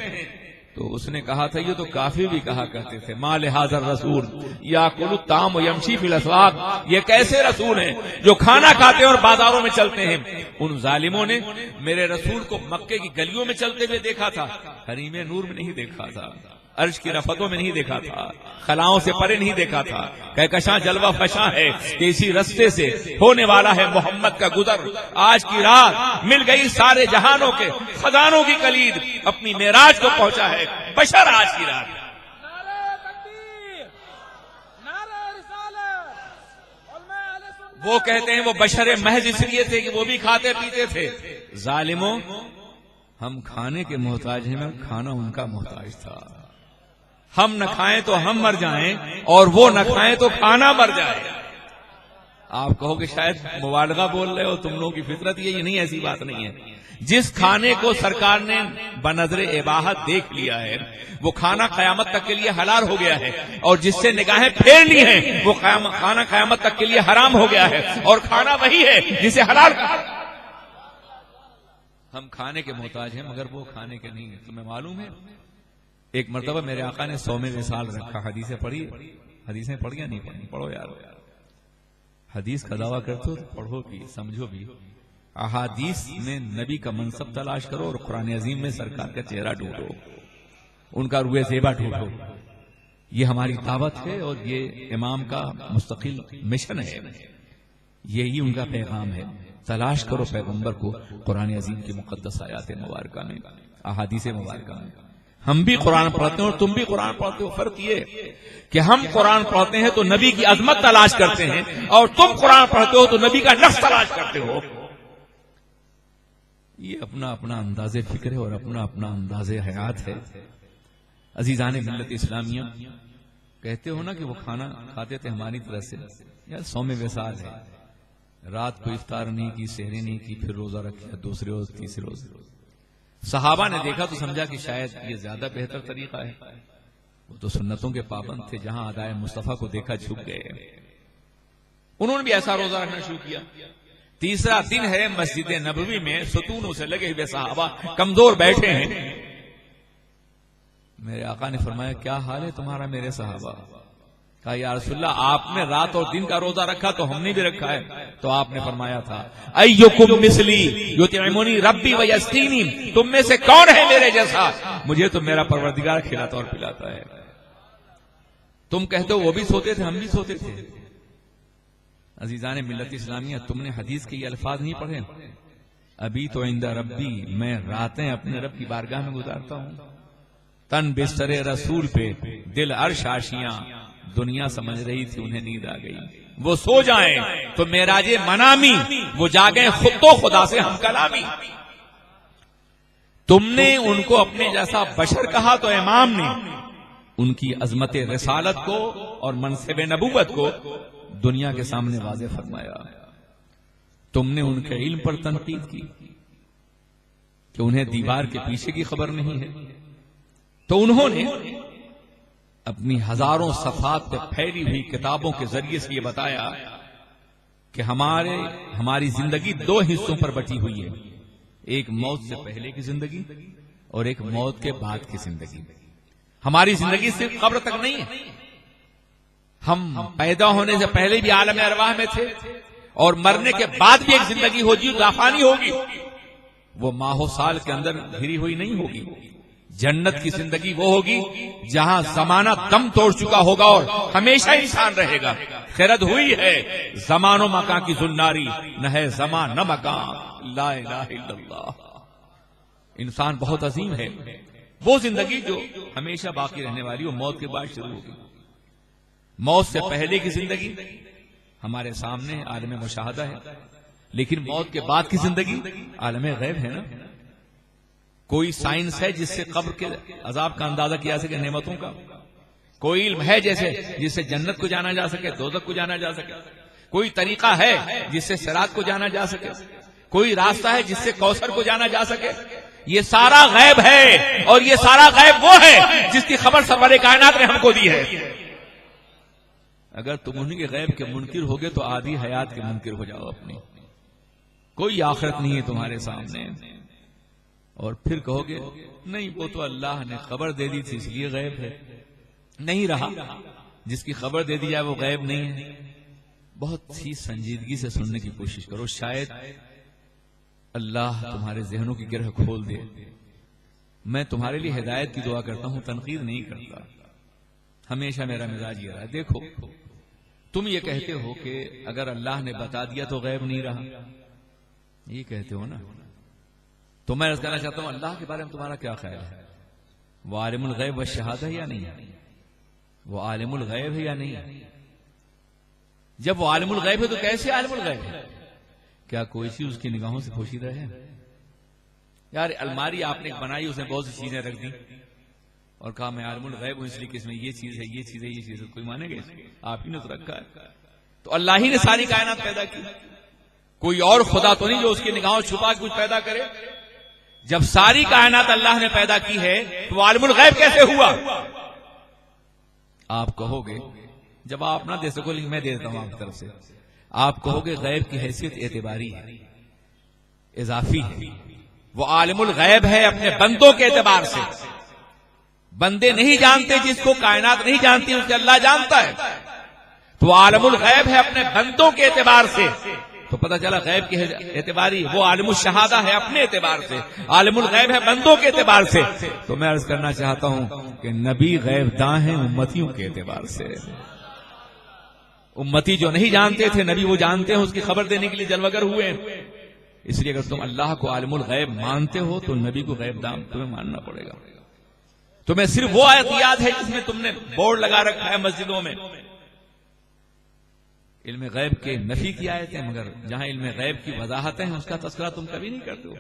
تو اس نے کہا تھا یہ تو کافی بھی کہا کرتے تھے ما لہذا الرسول یاکل الطعام ویمشی فی الاسواق. یہ کیسے رسول ہیں جو کھانا کھاتے ہیں اور بازاروں میں چلتے ہیں. ان ظالموں نے میرے رسول کو مکے کی گلیوں میں چلتے ہوئے دیکھا تھا, حریم نور میں نہیں دیکھا تھا, عرش کی رفتوں میں نہیں دیکھا تھا, خلاؤں سے پرے نہیں دیکھا تھا. کہکشاں جلوہ فشاں ہے کہ اسی رستے سے ہونے والا ہے محمد کا گزر. آج کی رات مل گئی سارے جہانوں کے خزانوں کی کلید, اپنی معراج کو پہنچا ہے بشر آج کی رات. وہ کہتے ہیں وہ بشر محض اس لیے تھے کہ وہ بھی کھاتے پیتے تھے. ظالموں ہم کھانے کے محتاج ہیں, کھانا ان کا محتاج تھا. ہم نہ کھائیں تو ہم مر جائیں اور وہ نہ کھائیں تو کھانا مر جائے. آپ کہو کہ شاید مبالغہ بول رہے ہو, تم لوگوں کی فطرت یہ نہیں, ایسی بات نہیں ہے. جس کھانے کو سرکار نے بنظر اباحت دیکھ لیا ہے وہ کھانا قیامت تک کے لیے حلال ہو گیا ہے, اور جس سے نگاہیں پھیر لی ہیں وہ کھانا قیامت تک کے لیے حرام ہو گیا ہے. اور کھانا وہی ہے جسے حلال کہا. ہم کھانے کے محتاج ہیں مگر وہ کھانے کے نہیں ہیں. تمہیں معلوم ہے ایک مرتبہ میرے آقا نے 100ویں وصال رکھا. حدیثیں پڑھی, حدیثیں پڑھی یا نہیں پڑھی؟ پڑھو یار, حدیث کا دعویٰ کرتے ہو تو پڑھو بھی سمجھو بھی. احادیث میں نبی کا منصب تلاش کرو اور قرآن عظیم میں سرکار کا چہرہ ڈھونڈو, ان کا روح زیبا ڈھونڈو. یہ ہماری دعوت ہے اور یہ امام کا مستقل مشن ہے, یہی ان کا پیغام ہے. تلاش کرو پیغمبر کو قرآن عظیم کی مقدس آیات مبارکہ میں, احادیث مبارکہ میں. ہم بھی قرآن پڑھتے ہیں اور تم بھی قرآن پڑھتے ہو. فرق یہ کہ ہم قرآن پڑھتے ہیں تو نبی کی عظمت تلاش کرتے ہیں, اور تم قرآن پڑھتے ہو تو نبی کا نقش تلاش کرتے ہو. یہ اپنا اپنا انداز فکر ہے اور اپنا اپنا انداز حیات ہے. عزیزان ملت اسلامیہ, کہتے ہو نا کہ وہ کھانا کھاتے تھے ہماری طرح سے. یار 100ویں وصال ہے, رات کو افطار نہیں کی, سحری نہیں کی, پھر روزہ رکھا دوسرے روز تیسرے روز. صحابہ نے دیکھا تو سمجھا کہ شاید یہ زیادہ بہتر طریقہ ہے. وہ تو سنتوں کے پابند تھے, جہاں ادائے مصطفیٰ کو دیکھا جھک گئے. انہوں نے بھی ایسا روزہ رکھنا شروع کیا. تیسرا دن ہے, مسجد نبوی میں ستونوں سے لگے ہوئے صحابہ کمزور بیٹھے ہیں. میرے آقا نے فرمایا کیا حال ہے تمہارا میرے صحابہ؟ کہا یا رسول اللہ آپ نے رات اور دن کا روزہ رکھا تو ہم نے بھی رکھا ہے. تو آپ نے فرمایا تھا ایکم مثلی یطعمنی ربی ویسقینی, تم میں سے کون ہے میرے جیسا, مجھے تو میرا پروردگار کھلاتا اور پلاتا ہے. تم کہتے ہو وہ بھی سوتے تھے, ہم بھی سوتے تھے. عزیزان ملت اسلامیہ, تم نے حدیث کے یہ الفاظ نہیں پڑھے, ابھی تو عند ربی, میں راتیں اپنے رب کی بارگاہ میں گزارتا ہوں. تن بستر رسول پہ, دل عرش آشیاں, دنیا سمجھ رہی تھی انہیں نیند آ گئی. وہ سو جائیں تو معراج منامی, وہ جاگیں خود تو خدا سے ہم کلامی. تم نے ان کو اپنے جیسا بشر کہا تو امام نے ان کی عظمت رسالت کو اور منصب نبوت کو دنیا کے سامنے واضح فرمایا. تم نے ان کے علم پر تنقید کی کہ انہیں دیوار کے پیچھے کی خبر نہیں ہے, تو انہوں نے اپنی ہزاروں صفحات پہ پھیلی ہوئی کتابوں کے ذریعے سے یہ بتایا کہ ہماری زندگی 2 حصوں پر بٹی ہوئی ہے, ایک موت سے پہلے کی زندگی اور ایک موت کے بعد کی زندگی. ہماری زندگی صرف قبر تک نہیں ہے, ہم پیدا ہونے سے پہلے بھی عالم ارواح میں تھے اور مرنے کے بعد بھی ایک زندگی ہوگی, لافانی ہوگی. وہ ماہ و سال کے اندر گھری ہوئی نہیں ہوگی. جنت کی زندگی وہ ہوگی جہاں زمانہ دم توڑ چکا ہوگا اور ہمیشہ انسان رہے گا. خرد ہوئی ہے زمان و مکان کی زناری, نہ ہے زمان نہ مکان, لا الہ الا اللہ. انسان بہت عظیم ہے. وہ زندگی جو ہمیشہ باقی رہنے والی, وہ موت کے بعد شروع ہوگی. موت سے پہلے کی زندگی ہمارے سامنے عالم مشاہدہ ہے, لیکن موت کے بعد کی زندگی عالم غیب ہے نا. کوئی سائنس ہے جس سے قبر کے عذاب کا اندازہ کیا سکے, نعمتوں کا؟ کوئی علم ہے جس سے جنت کو جانا جا سکے, دوزخ کو جانا جا سکے؟ کوئی طریقہ ہے جس سے صراط کو جانا جا سکے؟ کوئی راستہ ہے جس سے کوثر کو جانا جا سکے؟ یہ سارا غیب ہے، اور یہ سارا غیب وہ ہے جس کی خبر سرور کائنات نے ہم کو دی ہے۔ اگر تم انہیں کے غیب کے منکر ہوگے تو آدھی حیات کے منکر ہو جاؤ اپنی۔ کوئی آخرت نہیں ہے تمہارے سامنے، اور پھر کہو گے نہیں وہ تو اللہ نے خبر دے دی تھی اس لیے غیب ہے۔ نہیں رہا، جس کی خبر دے دی جائے وہ غیب نہیں ہے۔ بہت سی سنجیدگی سے سننے کی کوشش کرو، شاید اللہ تمہارے ذہنوں کی گرہ کھول دے۔ میں تمہارے لیے ہدایت کی دعا کرتا ہوں، تنقید نہیں کرتا۔ ہمیشہ میرا مزاج یہ رہا ہے، دیکھو تم یہ کہتے ہو کہ اگر اللہ نے بتا دیا تو غیب نہیں رہا، یہ کہتے ہو نا، تو میں عرض کرنا چاہتا ہوں اللہ کے بارے میں تمہارا کیا خیال ہے؟ وہ عالم الغیب والشہادہ ہے یا نہیں ہے؟ وہ عالم الغیب ہے یا نہیں ہے؟ جب وہ عالم الغیب ہے تو کیسے عالم الغیب ہے؟ کیا کوئی چیز اس کی نگاہوں سے پوشیدہ ہے؟ یار الماری آپ نے بنائی، اس نے بہت سی چیزیں رکھ دی اور کہا میں عالم الغیب ہوں اس لیے کہ اس میں یہ چیز ہے، یہ چیز ہے، یہ چیز ہے، کوئی مانے گا؟ آپ ہی نے تو رکھا ہے۔ تو اللہ ہی نے ساری کائنات پیدا کی، کوئی اور خدا تو نہیں جو اس کی نگاہوں چھپا کے کچھ پیدا کرے۔ جب ساری کائنات اللہ نے پیدا کی ہے تو عالم الغیب کیسے ہوا؟ آپ کہو گے، جب آپ نہ دے سکو لیکن میں دے دیتا ہوں آپ کی طرف سے، آپ کہو گے غیب کی حیثیت اعتباری ہے، اضافی ہے۔ وہ عالم الغیب ہے اپنے بندوں کے اعتبار سے، بندے نہیں جانتے جس کو کائنات نہیں جانتی اس کے اللہ جانتا ہے، تو عالم الغیب ہے اپنے بندوں کے اعتبار سے، تو پتہ چلا غیب کی اعتباری۔ وہ عالم الشہادہ ہے اپنے اعتبار سے، عالم الغیب ہے بندوں کے اعتبار سے۔ تو میں عرض کرنا چاہتا ہوں کہ نبی غیب داں ہیں امتیوں کے اعتبار سے۔ امتی جو نہیں جانتے تھے نبی وہ جانتے ہیں، اس کی خبر دینے کے لیے جلوگر ہوئے ہیں۔ اس لیے اگر تم اللہ کو عالم الغیب مانتے ہو تو نبی کو غیب داں تمہیں ماننا پڑے گا۔ تمہیں صرف وہ آیت یاد ہے جس میں تم نے بورڈ لگا رکھا ہے مسجدوں میں علم غیب کے نفی کی آیتیں، مگر جہاں علم غیب کی وضاحتیں ہیں اس کا تذکرہ تم کبھی نہیں کرتے ہو۔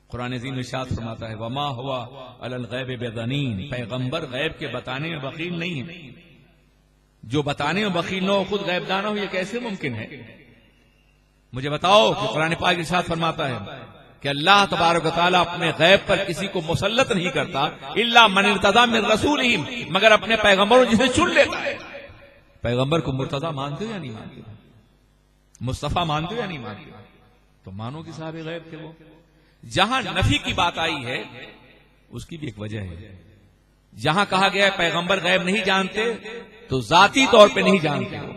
قرآن عظیم ارشاد فرماتا ہے وما ہوا علی الغیب بضنین، پیغمبر غیب کے بتانے میں بخیل نہیں ہے۔ جو بتانے میں بخیل نہ ہو خود غیب دانا ہو، یہ کیسے ممکن ہے؟ مجھے بتاؤ کہ قرآن پاک ارشاد فرماتا ہے کہ اللہ تبارک و تعالیٰ اپنے غیب پر کسی کو مسلط نہیں کرتا الا من ارتضی من رسولہ، مگر اپنے پیغمبروں جسے چن لیتا ہے۔ پیغمبر کو مرتضی مانتے ہو یا نہیں مانتے؟ مصطفیٰ مانتے ہو یا نہیں مانتے؟ تو مانو کہ صاحب غیب تھے وہ۔ جہاں نفی کی بات آئی ہے اس کی بھی ایک وجہ ہے۔ جہاں کہا گیا ہے پیغمبر غیب نہیں جانتے تو ذاتی طور پہ نہیں جانتے ہو،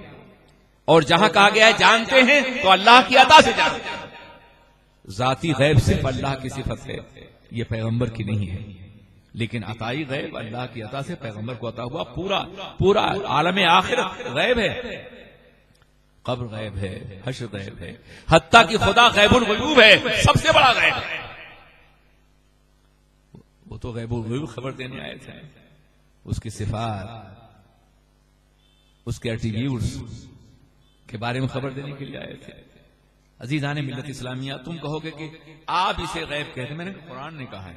اور جہاں کہا گیا ہے جانتے ہیں تو اللہ کی عطا سے جانتے ہیں۔ ذاتی غیب صرف اللہ کی صفت ہے، یہ پیغمبر کی نہیں ہے، لیکن عطائی غیب اللہ کی عطا سے پیغمبر کو عطا ہوا۔ پورا عالم آخرت غیب ہے، قبر غیب ہے، حشر غیب ہے، حتیٰ کہ خدا غیب الغیوب ہے، سب سے بڑا غیب ہے۔ وہ تو غیب الغیوب خبر دینے آئے تھے، اس کی صفات، اس کے ایٹریبیوٹس کے بارے میں خبر دینے کے لیے آئے تھے۔ عزیزان ملت اسلامیہ، تم کہو گے کہ آپ اسے غیب کہتے ہیں، میں نے قرآن نے کہا ہے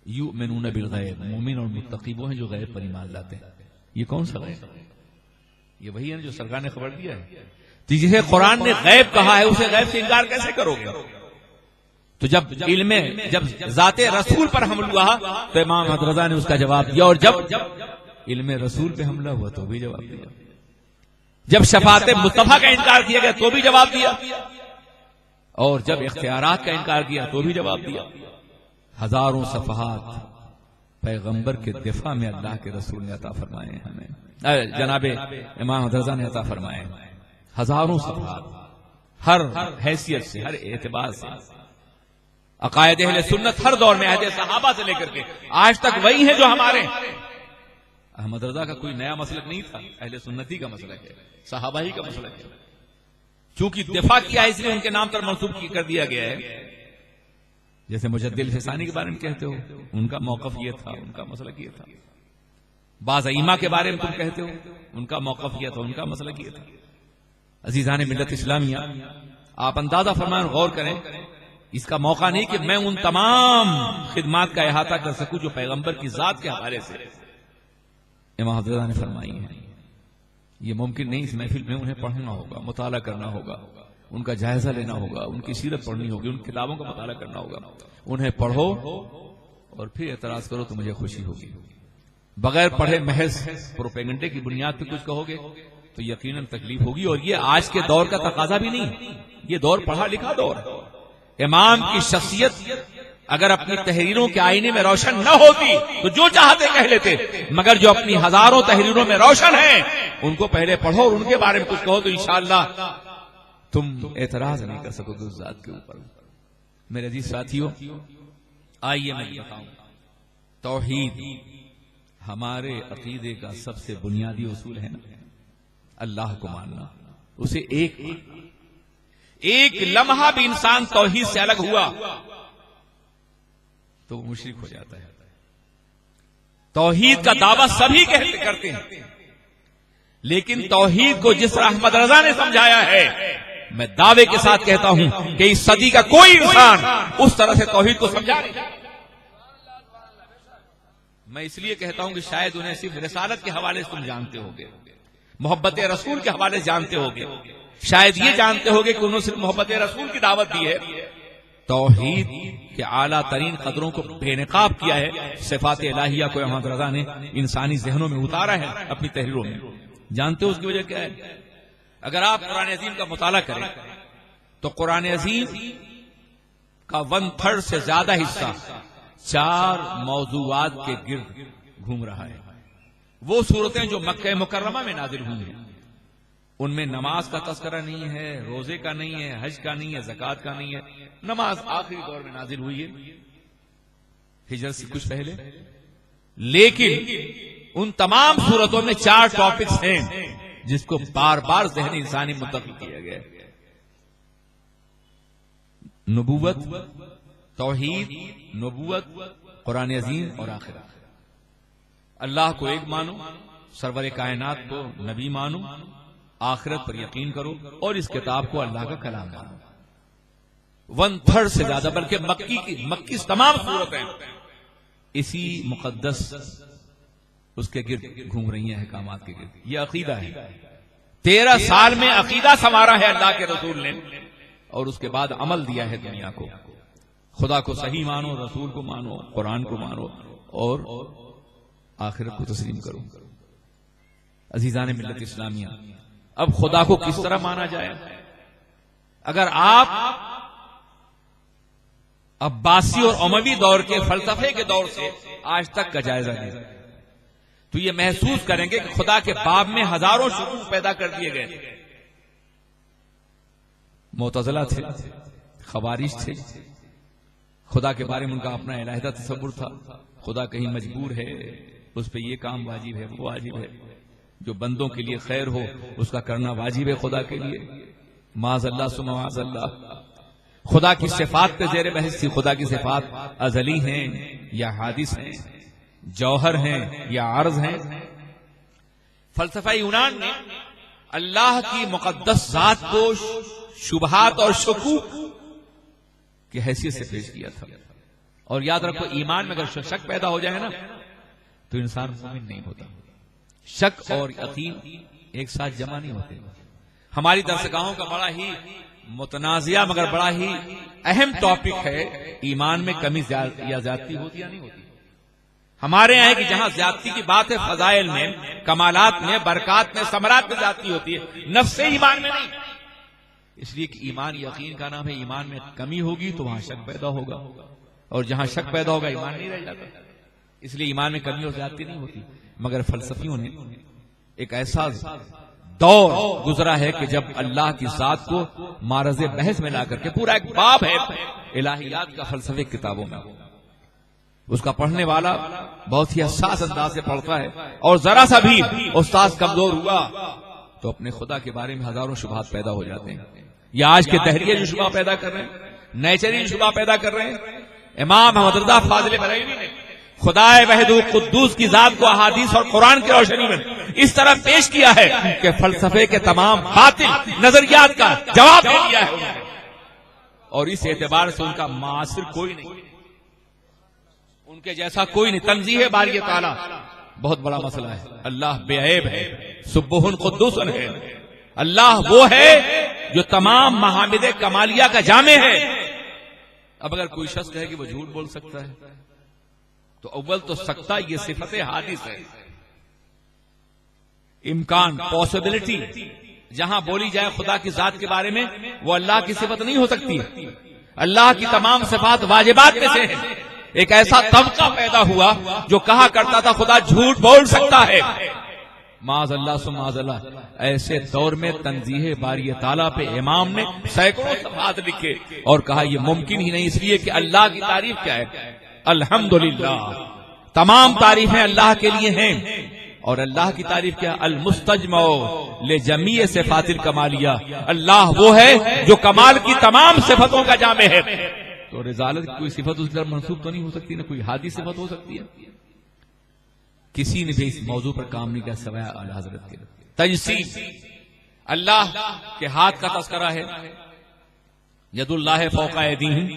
یؤمنون بالغیب، مومن اور متقی وہ ہیں جو غیب پر ایمان لاتے ہیں۔ یہ کون سا غیب؟ یہ وہی ہے جو سرکار نے خبر دیا ہے۔ تو جسے قرآن نے غیب کہا ہے اسے غیب سے انکار کیسے کرو گے؟ تو جب ذات رسول پر حملہ ہوا تو امام احمد رضا نے اس کا جواب دیا، اور جب علم رسول پہ حملہ ہوا تو بھی جواب دیا، جب شفاعت مصطفیٰ کا انکار کیا گیا تو بھی جواب دیا، اور جب اختیارات کا انکار کیا تو بھی جواب دیا۔ ہزاروں صفحات پیغمبر کے دفاع میں اللہ کے رسول نے عطا فرمائے ہیں ہمیں، جناب امام رضا نے عطا فرمائے ہیں، ہزاروں صفحات، ہر حیثیت سے، ہر اعتبار سے۔ عقائد اہل سنت ہر دور میں عہد صحابہ سے لے کر کے آج تک وہی ہیں جو ہمارے۔ احمد رضا کا کوئی نیا مسلک نہیں تھا، اہل سنتی کا مسلک ہے، صحابہ ہی کا مسلک ہے۔ چونکہ دفاع کیا اس لیے ان کے نام پر منسوب کر دیا گیا ہے۔ جیسے مجدد فسانی کے بارے میں کہتے ہو، ان کا موقف یہ تھا، ان کا مسلک یہ تھا۔ بعض ائمہ کے بارے میں تم کہتے ہو، ان کا موقف یہ تھا، ان کا مسلک یہ تھا۔ عزیزان ملت اسلامیہ، آپ اندازہ فرمائیں، غور کریں، اس کا موقع نہیں کہ میں ان تمام خدمات کا احاطہ کر سکوں جو پیغمبر کی ذات کے حوالے سے امام حضرت نے فرمائی ہیں۔ یہ ممکن نہیں. اس محفل میں انہیں پڑھنا ہوگا, مطالعہ کرنا ہوگا, ان کا جائزہ لینا ہوگا, ان کی سیرت پڑھنی ہوگی, ان کتابوں کا مطالعہ کرنا ہوگا. انہیں پڑھو اور پھر اعتراض کرو تو مجھے خوشی ہوگی. بغیر پڑھے محض پروپیگنڈے کی بنیاد پہ کچھ کہو گے تو یقیناً تکلیف ہوگی. اور یہ آج کے دور کا تقاضا بھی نہیں, یہ دور پڑھا لکھا دور. امام کی شخصیت اگر اپنی تحریروں کے آئینے میں روشن نہ ہوتی تو جو چاہتے کہہ لیتے, مگر جو اپنی ہزاروں تحریروں میں روشن ہیں ان کو پہلے پڑھو اور ان کے بارے میں کچھ کہو تو انشاءاللہ تم اعتراض نہیں کر سکو گے اس ذات کے اوپر. میرے عزیز ساتھیو, آئیے میں بتاؤں, توحید ہمارے عقیدے کا سب سے بنیادی اصول ہے نا, اللہ کو ماننا. اسے ایک لمحہ بھی انسان توحید سے الگ ہوا تو وہ مشرک ہو جاتا ہے. توحید کا دعویٰ سبھی کرتے ہیں, لیکن توحید کو جس طرح احمد رضا نے سمجھایا ہے, میں دعوے کے ساتھ کہتا ہوں کہ اس صدی کا کوئی انسان اس طرح سے توحید کو سمجھا نہیں. میں اس لیے کہتا ہوں کہ شاید انہیں صرف رسالت کے حوالے سے تم جانتے ہوگے, محبت رسول کے حوالے سے جانتے ہوگے, شاید یہ جانتے ہوگے کہ انہوں نے صرف محبت رسول کی دعوت دی ہے. توحید کے اعلیٰ ترین قدروں کو بے نقاب کیا ہے. صفات الہیہ کو احمد رضا نے انسانی ذہنوں میں اتارا ہے اپنی تحریروں میں. جانتے ہو اس کی وجہ کیا ہے؟ اگر آپ قرآن عظیم کا مطالعہ کریں تو قرآن عظیم کا 1/3 سے زیادہ حصہ 4 موضوعات کے گرد گھوم رہا ہے. وہ صورتیں جو مکہ مکرمہ میں نازل ہوئی ہیں ان میں نماز کا تذکرہ نہیں ہے, روزے کا نہیں ہے, حج کا نہیں ہے, زکوٰۃ کا نہیں ہے. نماز آخری دور میں نازل ہوئی ہے, ہجرت سے کچھ پہلے. لیکن ان تمام صورتوں میں 4 ٹاپکس ہیں جس کو بار بار ذہن انسانی منتقل کیا گیا ہے. نبوت, توحید, نبوت, قرآن عظیم اور آخرت. اللہ کو ایک مانو, سرور کائنات کو نبی مانو, آخرت پر یقین کرو اور اس کتاب کو اللہ کا کلام مانو. 1/3 سے زیادہ, بلکہ مکی تمام صورتیں اسی مقدس اس کے گرد گھوم رہی ہیں, احکامات کے گرد. یہ عقیدہ ہے. 13 سال میں عقیدہ سنوارا ہے اللہ کے رسول نے, اور اس کے بعد عمل دیا ہے دنیا کو. خدا کو صحیح مانو, رسول کو مانو, قرآن کو مانو اور آخرت کو تسلیم کرو. عزیزان ملت اسلامیہ, اب خدا کو کس طرح مانا جائے؟ اگر آپ عباسی اور اموی دور کے فلسفے کے دور سے آج تک کا جائزہ لیں تو یہ محسوس کریں گے کہ خدا کے باب میں ہزاروں شکوک پیدا کر دیے گئے. معتزلہ تھے, خوارج تھے, خدا کے بارے میں ان کا اپنا علیحدہ تصور تھا. خدا کہیں مجبور ہے, اس پہ یہ کام واجب ہے, وہ واجب ہے. جو بندوں کے لیے خیر ہو اس کا کرنا واجب ہے خدا کے لیے. معاذ اللہ ثم معاذ اللہ. خدا کی صفات پہ زیر بحث تھی. خدا کی صفات ازلی ہیں یا حادث ہیں, جوہر ہیں یا عرض ہیں. فلسفہ یونان نے اللہ کی مقدس ذات کو شبہات اور شکوک کی حیثیت سے پیش کیا تھا. اور یاد رکھو, ایمان میں اگر شک پیدا ہو جائے نا تو انسان مومن نہیں ہوتا. شک اور یقین ایک ساتھ جمع نہیں ہوتے. ہماری درسگاہوں کا بڑا ہی متنازعہ مگر بڑا ہی اہم ٹاپک ہے, ایمان میں کمی یا زیادتی ہوتی یا نہیں ہوتی. ہمارے یہاں ہے کہ جہاں زیادتی کی بات ہے فضائل میں, کمالات میں, برکات میں, ثمرات میں زیادتی ہوتی ہے, نفس ایمان میں نہیں. اس لیے کہ ایمان یقین کا نام ہے. ایمان میں کمی ہوگی تو وہاں شک پیدا ہوگا, اور جہاں شک پیدا ہوگا ایمان نہیں رہ جاتا. اس لیے ایمان میں کمی اور زیادتی نہیں ہوتی. مگر فلسفیوں نے ایک ایسا دور گزرا ہے کہ جب اللہ کی ذات کو معرض بحث میں لا کر کے, پورا ایک باب ہے الہیات کا فلسفے کتابوں میں, اس کا پڑھنے والا بہت ہی حساس انداز سے پڑھتا ہے, اور ذرا سا بھی استاد کمزور ہوا تو اپنے خدا کے بارے میں ہزاروں شبہات پیدا ہو جاتے ہیں. یا آج کے تحریریے جو شبہ پیدا کر رہے ہیں, نیچری شبہ پیدا کر رہے ہیں. امام احمد رضا فاضل بریلوی نے خدا وحید قدوس کی ذات کو احادیث اور قرآن کی روشنی میں اس طرح پیش کیا ہے کہ فلسفے کے تمام باطل نظریات کا جواب دے دیا ہے, اور اس اعتبار سے ان کا معاصر کوئی نہیں, ان کے جیسا کوئی نہیں. تنزیہ باری تعالیٰ بہت بڑا مسئلہ ہے. اللہ بے عیب ہے، سبح قدوس ہے. اللہ وہ ہے جو تمام محامد کمالیہ کا جامع ہے. اب اگر کوئی شخص کہے کہ وہ جھوٹ بول سکتا ہے تو اول تو سکتا یہ صفت حادث ہے. امکان، پاسبلٹی جہاں بولی جائے خدا کی ذات کے بارے میں وہ اللہ کی صفت نہیں ہو سکتی. اللہ کی تمام صفات واجبات میں سے ہیں. ایک ایسا طبقہ پیدا ہوا جو کہا کرتا تھا خدا جھوٹ بول سکتا ہے. معاذ اللہ ثم معاذ اللہ. ایسے دور میں تنزیہ باری تعالیٰ پہ امام نے سینکڑوں صفحات لکھے اور کہا یہ ممکن ہی نہیں، اس لیے کہ اللہ کی تعریف کیا ہے؟ الحمدللہ. تمام تعریفیں اللہ کے لیے ہیں. اور اللہ کی تعریف کیا؟ المستجمع لجمیع صفات الکمالیہ. اللہ وہ ہے جو کمال کی تمام صفتوں کا جامع ہے. تو رسالت کی کوئی صفت اس کی طرف منسوب تو نہیں ہو سکتی، نہ کوئی حادث صفت ہو سکتی ہے. کسی نے بھی اس موضوع پر کام نہیں کیا سوائے اعلی حضرت کے. تجسیم، اللہ کے ہاتھ کا تذکرہ ہے، ید اللہ فوق ایدیہم،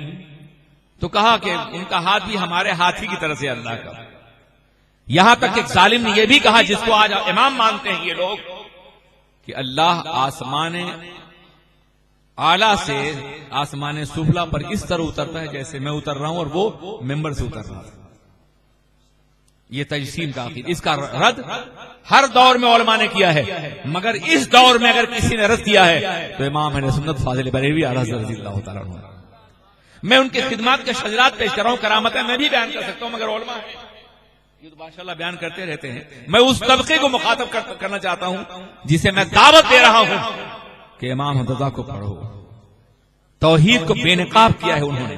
تو کہا کہ ان کا ہاتھ بھی ہمارے ہاتھی کی طرف سے اللہ کا. یہاں تک کہ ایک ظالم نے یہ بھی کہا جس کو آج امام مانتے ہیں یہ لوگ کہ اللہ آسمان اعلیٰ سے آسمان سفلا پر اس طرح اترتا ہے جیسے میں اتر رہا ہوں اور وہ ممبر سے اتر رہا ہے. یہ تجسیم کا عقیدہ، اس کا رد ہر دور میں علماء نے کیا ہے، مگر اس دور میں اگر کسی نے رد کیا ہے تو امام اہل سنت فاضل بریلوی اعلیٰ حضرت رضی اللہ تعالیٰ عنہ. میں ان کی خدمات کے شجرات پیش کر رہا ہوں، کرامتیں میں بھی بیان کر سکتا ہوں، مگر علماء ہیں یہ تو ماشاءاللہ بیان کرتے رہتے ہیں. میں اس طبقے کو مخاطب کرنا چاہتا ہوں جسے میں دعوت دے رہا ہوں کہ امام حضرت کو پڑھو. توحید کو بے نقاب کیا ہے انہوں نے،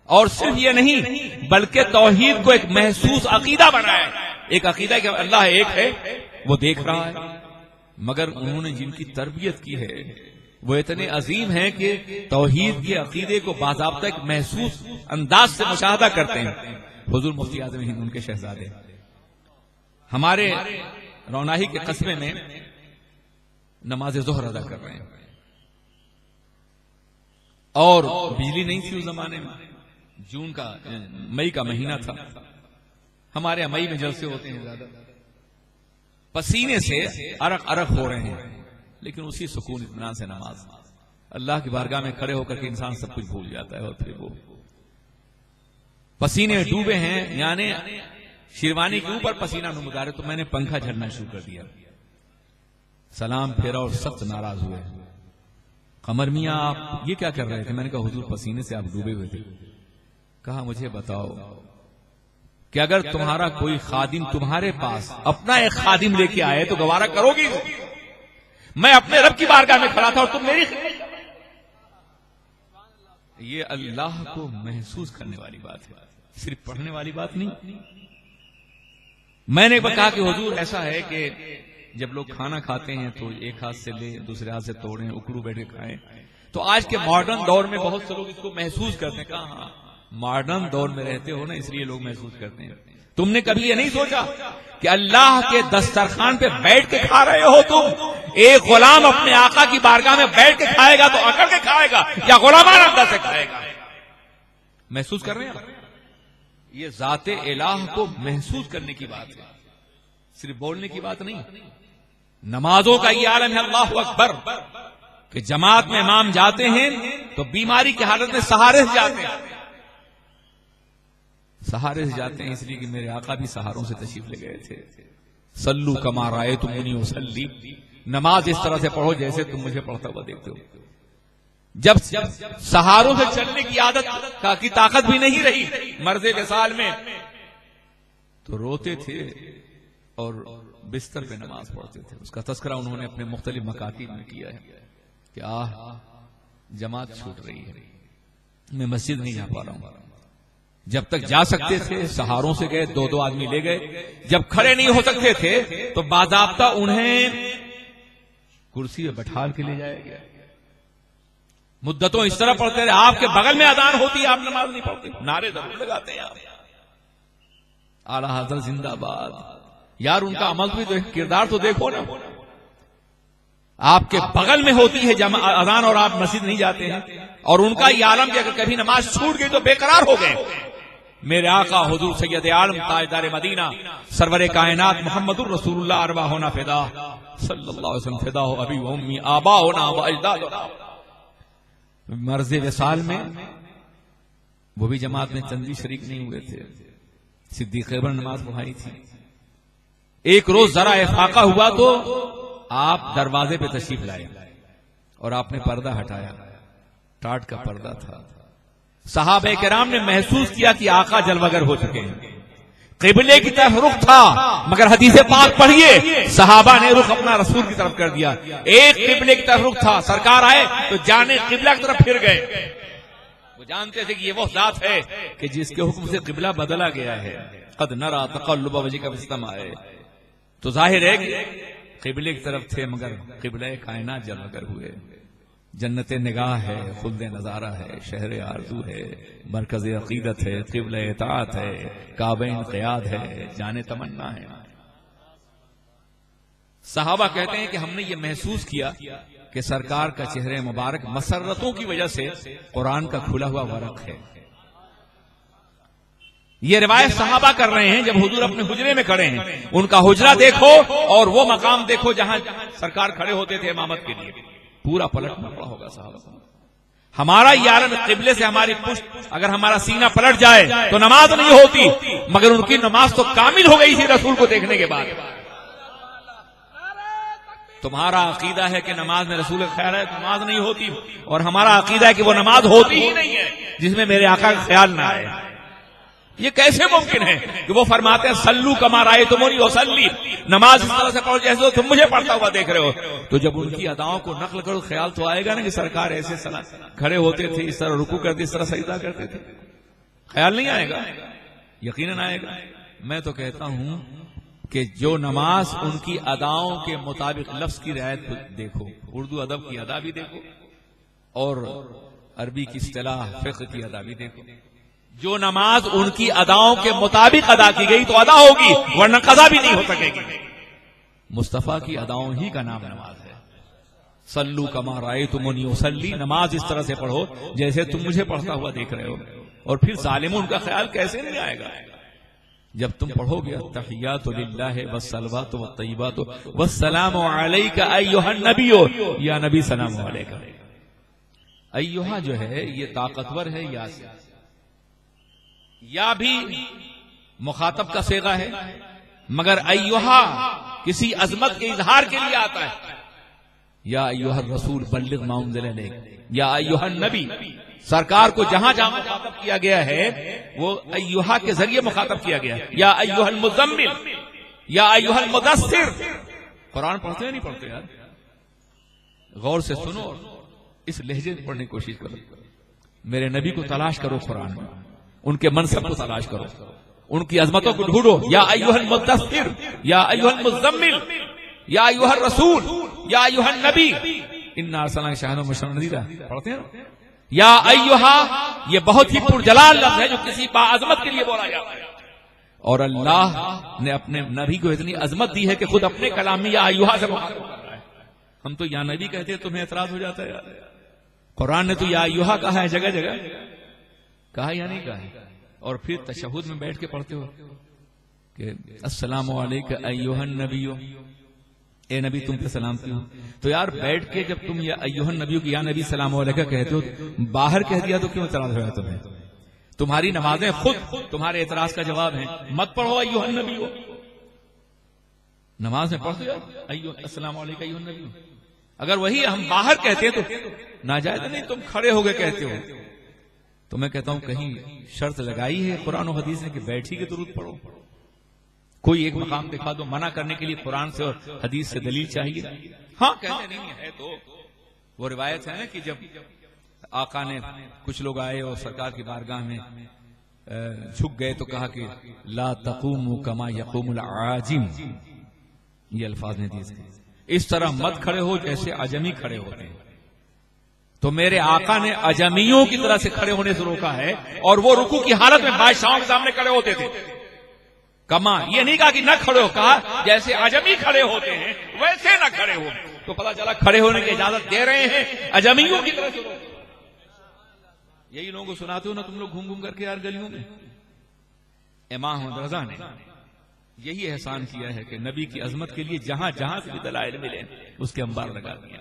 اور صرف یہ نہیں بلکہ توحید کو ایک محسوس عقیدہ بنایا ہے. ایک عقیدہ کہ اللہ ایک ہے، وہ دیکھ رہا ہے، مگر انہوں نے جن کی تربیت کی ہے وہ اتنے عظیم ہیں کہ توحید کے عقیدے کو باضابطہ ایک محسوس انداز سے مشاہدہ کرتے ہیں. حضور مفتی اعظم ہند ان کے شہزادے ہمارے روناہی کے قصبے میں نماز ظہر ادا کر رہے ہیں اور بجلی نہیں تھی اس زمانے میں. جون کا مئی کا مہینہ تھا. ہمارے مئی میں جلسے ہوتے ہیں زیادہ، پسینے سے عرق عرق ہو رہے ہیں، لیکن اسی سکون اطمینان سے نماز. اللہ کی بارگاہ میں کھڑے ہو کر کے انسان سب کچھ بھول جاتا ہے. اور پھر وہ پسینے ڈوبے ہیں، یعنی شیروانی کے اوپر پسینہ نمودار ہے. تو میں نے پنکھا جھڑنا شروع کر دیا. سلام پھیرا اور سخت ناراض ہوئے. قمر میاں آپ یہ کیا کر رہے تھے؟ میں نے کہا حضور پسینے سے آپ ڈوبے ہوئے تھے. کہا مجھے بتاؤ کہ اگر تمہارا کوئی خادم تمہارے پاس اپنا ایک خادم لے کے آئے تو گوارا کرو گی؟ میں اپنے رب کی بارگاہ میں کھڑا تھا اور تم میری خدمت. یہ اللہ کو محسوس کرنے والی بات ہے، صرف پڑھنے والی بات نہیں. میں نے کہا کہ حضور ایسا ہے کہ جب لوگ کھانا کھاتے ہیں تو ایک ہاتھ سے لے دوسرے ہاتھ سے توڑیں، اکڑو بیٹھے کھائیں. تو آج کے ماڈرن دور میں بہت سے لوگ اس کو محسوس کرتے ہیں. کہا ہاں ماڈرن دور میں رہتے ہو نا اس لیے لوگ محسوس کرتے ہیں. تم نے کبھی یہ نہیں سوچا کہ اللہ کے دسترخوان پہ بیٹھ کے کھا رہے ہو تم؟ ایک غلام اپنے آقا کی بارگاہ میں بیٹھ کے کھائے گا تو اکڑ کے کھائے گا یا غلامانہ انداز سے کھائے گا؟ محسوس کر رہے ہیں؟ یہ ذات الہ کو محسوس کرنے کی بات ہے، صرف بولنے کی بات نہیں. نمازوں کا یہ عالم ہے اللہ اکبر کہ جماعت میں امام جاتے ہیں تو بیماری کی حالت میں سہارے سے جاتے ہیں. سہارے سے جاتے ہیں اس لیے کہ میرے آقا بھی سہاروں سے تشریف لے گئے تھے. صلو کما رأیتمونی اصلی، نماز اس طرح سے پڑھو جیسے تم مجھے پڑھتا ہوا دیکھتے ہو. جب سہاروں سے چلنے کی عادت کی طاقت بھی نہیں رہی مرض وصال میں تو روتے تھے اور بستر پہ نماز پڑھتے تھے. اس کا تذکرہ انہوں نے اپنے مختلف مکاتب میں کیا ہے کہ جماعت چھوٹ رہی ہے، میں مسجد نہیں جا پا رہا ہوں. جب تک جا سکتے تھے سہاروں سے گئے، دو دو آدمی لے گئے. جب کھڑے نہیں ہو سکتے تھے تو باضابطہ انہیں کرسی پہ بٹھال کے لے جایا گیا. مدتوں اس طرح پڑھتے رہے. آپ کے بغل میں اذان ہوتی ہے، آپ نماز نہیں پڑھتے، نعرے ضرور لگاتے ہیں آپ. اعلیٰ حضرت زندہ باد. یار ان کا عمل بھی کردار تو دیکھو نا. آپ کے بغل میں ہوتی ہے اذان اور آپ مسجد نہیں جاتے ہیں، اور ان کا یہ عالم کہ اگر کبھی نماز چھوٹ گئی تو بے قرار ہو گئے. میرے آقا حضور سید عالم تاجدار مدینہ سرور کائنات محمد الرسول اللہ ارواحنا فدا صلی اللہ علیہ وسلم فدا ہو ابی و امی آباؤنا و اجدادنا. مرض وصال میں وہ بھی جماعت میں چندی شریک نہیں ہوئے تھے. صدیق اکبر نماز پڑھائی تھی. ایک روز ذرا افاقہ ہوا تو آپ دروازے پہ تشریف لائے اور آپ نے پردہ ہٹایا. ٹاٹ کا پردہ تھا. صحابہ کرام نے محسوس کیا کہ آقا جلوگر ہو چکے ہیں. قبلے کی طرف رخ تھا مگر حدیث پاک پڑھیے صحابہ نے رخ اپنا رسول کی طرف کر دیا. ایک قبلے کی طرف رخ تھا, سرکار آئے تو جانے قبلہ کی طرف پھر گئے. وہ جانتے تھے کہ یہ وہ ذات ہے کہ جس کے حکم سے قبلہ بدلا گیا ہے. قد نرى تقلب وجهك في السماء. تو ظاہر ہے کہ قبلے کی طرف تھے مگر قبلہ کائنات جلوگر ہوئے. جنت نگاہ ہے, خلد نظارہ ہے, شہر آرزو ہے, مرکز عقیدت ہے, قبلہ اطاعت ہے, کعبہ انقیاد ہے, جان تمنا ہے. صحابہ کہتے ہیں کہ ہم نے یہ محسوس کیا کہ سرکار کا چہرے مبارک مسرتوں کی وجہ سے قرآن کا کھلا ہوا ورق ہے. یہ روایت صحابہ کر رہے ہیں جب حضور اپنے حجرے میں کھڑے ہیں. ان کا حجرہ دیکھو اور وہ مقام دیکھو جہاں سرکار کھڑے ہوتے تھے امامت کے لیے. پورا پلٹنا پڑا ہوگا صحابہ. ہمارا یہ عالم قبلے سے ہماری پشت اگر ہمارا سینہ پلٹ جائے تو نماز نہیں ہوتی, مگر ان کی نماز تو کامل ہو گئی تھی رسول کو دیکھنے کے بعد. تمہارا عقیدہ ہے کہ نماز میں رسول کا خیال ہے, نماز نہیں ہوتی, اور ہمارا عقیدہ ہے کہ وہ نماز ہوتی ہی نہیں ہے جس میں میرے آقا کا خیال نہ آئے. یہ کیسے ممکن ہے کہ وہ فرماتے ہیں سلو کما رأیتمونی اصلی, نماز اس طرح سے پڑھو جیسے تم مجھے پڑھتا ہوا دیکھ رہے ہو. تو جب ان کی اداؤں کو نقل کرو خیال تو آئے گا نا کہ سرکار ایسے کھڑے ہوتے تھے, اس طرح رکوع کرتے, اس طرح سجدہ کرتے تھے. خیال نہیں آئے گا؟ یقیناً آئے گا. میں تو کہتا ہوں کہ جو نماز ان کی اداؤں کے مطابق لفظ کی رعایت دیکھو, اردو ادب کی ادا بھی دیکھو اور عربی کی اصطلاح فقہ کی ادا بھی دیکھو. جو نماز ان کی اداؤں کے مطابق ادا کی گئی تو ادا ہوگی, ورنہ قضا بھی نہیں ہو سکے گی. مصطفیٰ کی اداؤں ہی کا نام نماز ہے. صلو کما رأیتمونی اصلی, نماز اس طرح سے پڑھو جیسے تم مجھے پڑھتا ہوا دیکھ رہے ہو. اور پھر ظالموں کا خیال کیسے نہیں آئے گا جب تم پڑھو گے التحیات للہ والصلوات والطیبات والسلام علیک ایھا النبی, یا نبی سلام علیک. ایھا جو ہے یہ طاقتور ہے, یا بھی مخاطب کا صیغہ ہے, مگر ایھا کسی عظمت کے اظہار کے لیے آتا ہے. یا ایھا الرسول بلغ ما انزل الیک, یا ایھا النبی, سرکار کو جہاں جہاں مخاطب کیا گیا ہے وہ ایھا کے ذریعے مخاطب کیا گیا ہے. یا ایھا المزمل, یا ایھا المدثر. قرآن پڑھتے ہیں نہیں پڑھتے یار؟ غور سے سنو, اس لہجے میں پڑھنے کی کوشش کرو. میرے نبی کو تلاش کرو قرآن میں, ان کے منصب کو تلاش کرو, ان کی عظمتوں کو ڈھونڈو. یا ایھا المدثر, یا ایھا المزمل, یا ایھا الرسول, یا ایھا النبی انا ارسلناک شاہدا وبشیرا ونذیرا. پڑھتے ہیں یا ایھا, یہ بہت ہی پرجلال لفظ ہے جو کسی باعظمت کے لیے بولا جاتا ہے. اور اللہ نے اپنے نبی کو اتنی عظمت دی ہے کہ خود اپنے کلام میں یا ایھا سے مخاطب کر رہا ہے. ہم تو یا نبی کہتے ہیں, تمہیں اعتراض ہو جاتا ہے یار. قرآن نے تو یا ایھا کہا ہے, جگہ جگہ کہا یا نہیں کہا. اور پھر تشہد میں بیٹھ کے پڑھتے ہو کہ السلام علیک ایھا النبی, اے نبی تم پہ سلامتی ہو. تو یار بیٹھ کے جب تم یا ایھا النبی کی یا نبی سلام علیکہ کہتے ہو, باہر کہہ دیا تو کیوں اعتراض ہوا تمہیں؟ تمہاری نمازیں خود تمہارے اعتراض کا جواب ہیں. مت پڑھو ایھا النبی, نماز میں پڑھو السلام علیکم ایھا النبی. اگر وہی ہم باہر کہتے ہیں تو ناجائز نہیں, تم کھڑے ہو گئے کہتے ہو. تو میں کہتا ہوں کہیں شرط لگائی ہے قرآن و حدیث نے کہ بیٹھی کے درود پڑھو؟ کوئی ایک مقام دکھا دو. منع کرنے کے لیے قرآن سے اور حدیث سے دلیل چاہیے. ہاں کہتے نہیں ہے تو وہ روایت ہے نا کہ جب آقا نے, کچھ لوگ آئے اور سرکار کی بارگاہ میں جھک گئے تو کہا کہ لا تقوموا کما یقوم العاجم, یہ الفاظ نے دیے, اس طرح مت کھڑے ہو جیسے عجمی کھڑے ہوتے ہیں. تو میرے آقا نے عجمیوں کی طرح سے کھڑے ہونے سے روکا ہے, اور وہ رکوع کی حالت میں بادشاہوں کے سامنے کھڑے ہوتے تھے. کما یہ نہیں کہا کہ نہ کھڑے ہو, کہا جیسے عجمی کھڑے ہوتے ہیں ویسے نہ کھڑے ہو. تو پتا چلا کھڑے ہونے کی اجازت دے رہے ہیں عجمیوں کی طرح سے. یہی لوگوں کو سناتے ہو نا تم لوگ گھوم گھوم کر کے یار گلیوں میں, امام احمد رضا نے یہی احسان کیا ہے کہ نبی کی عظمت کے لیے جہاں جہاں سے بھی دلائل ملے اس کے انبار لگا دیا.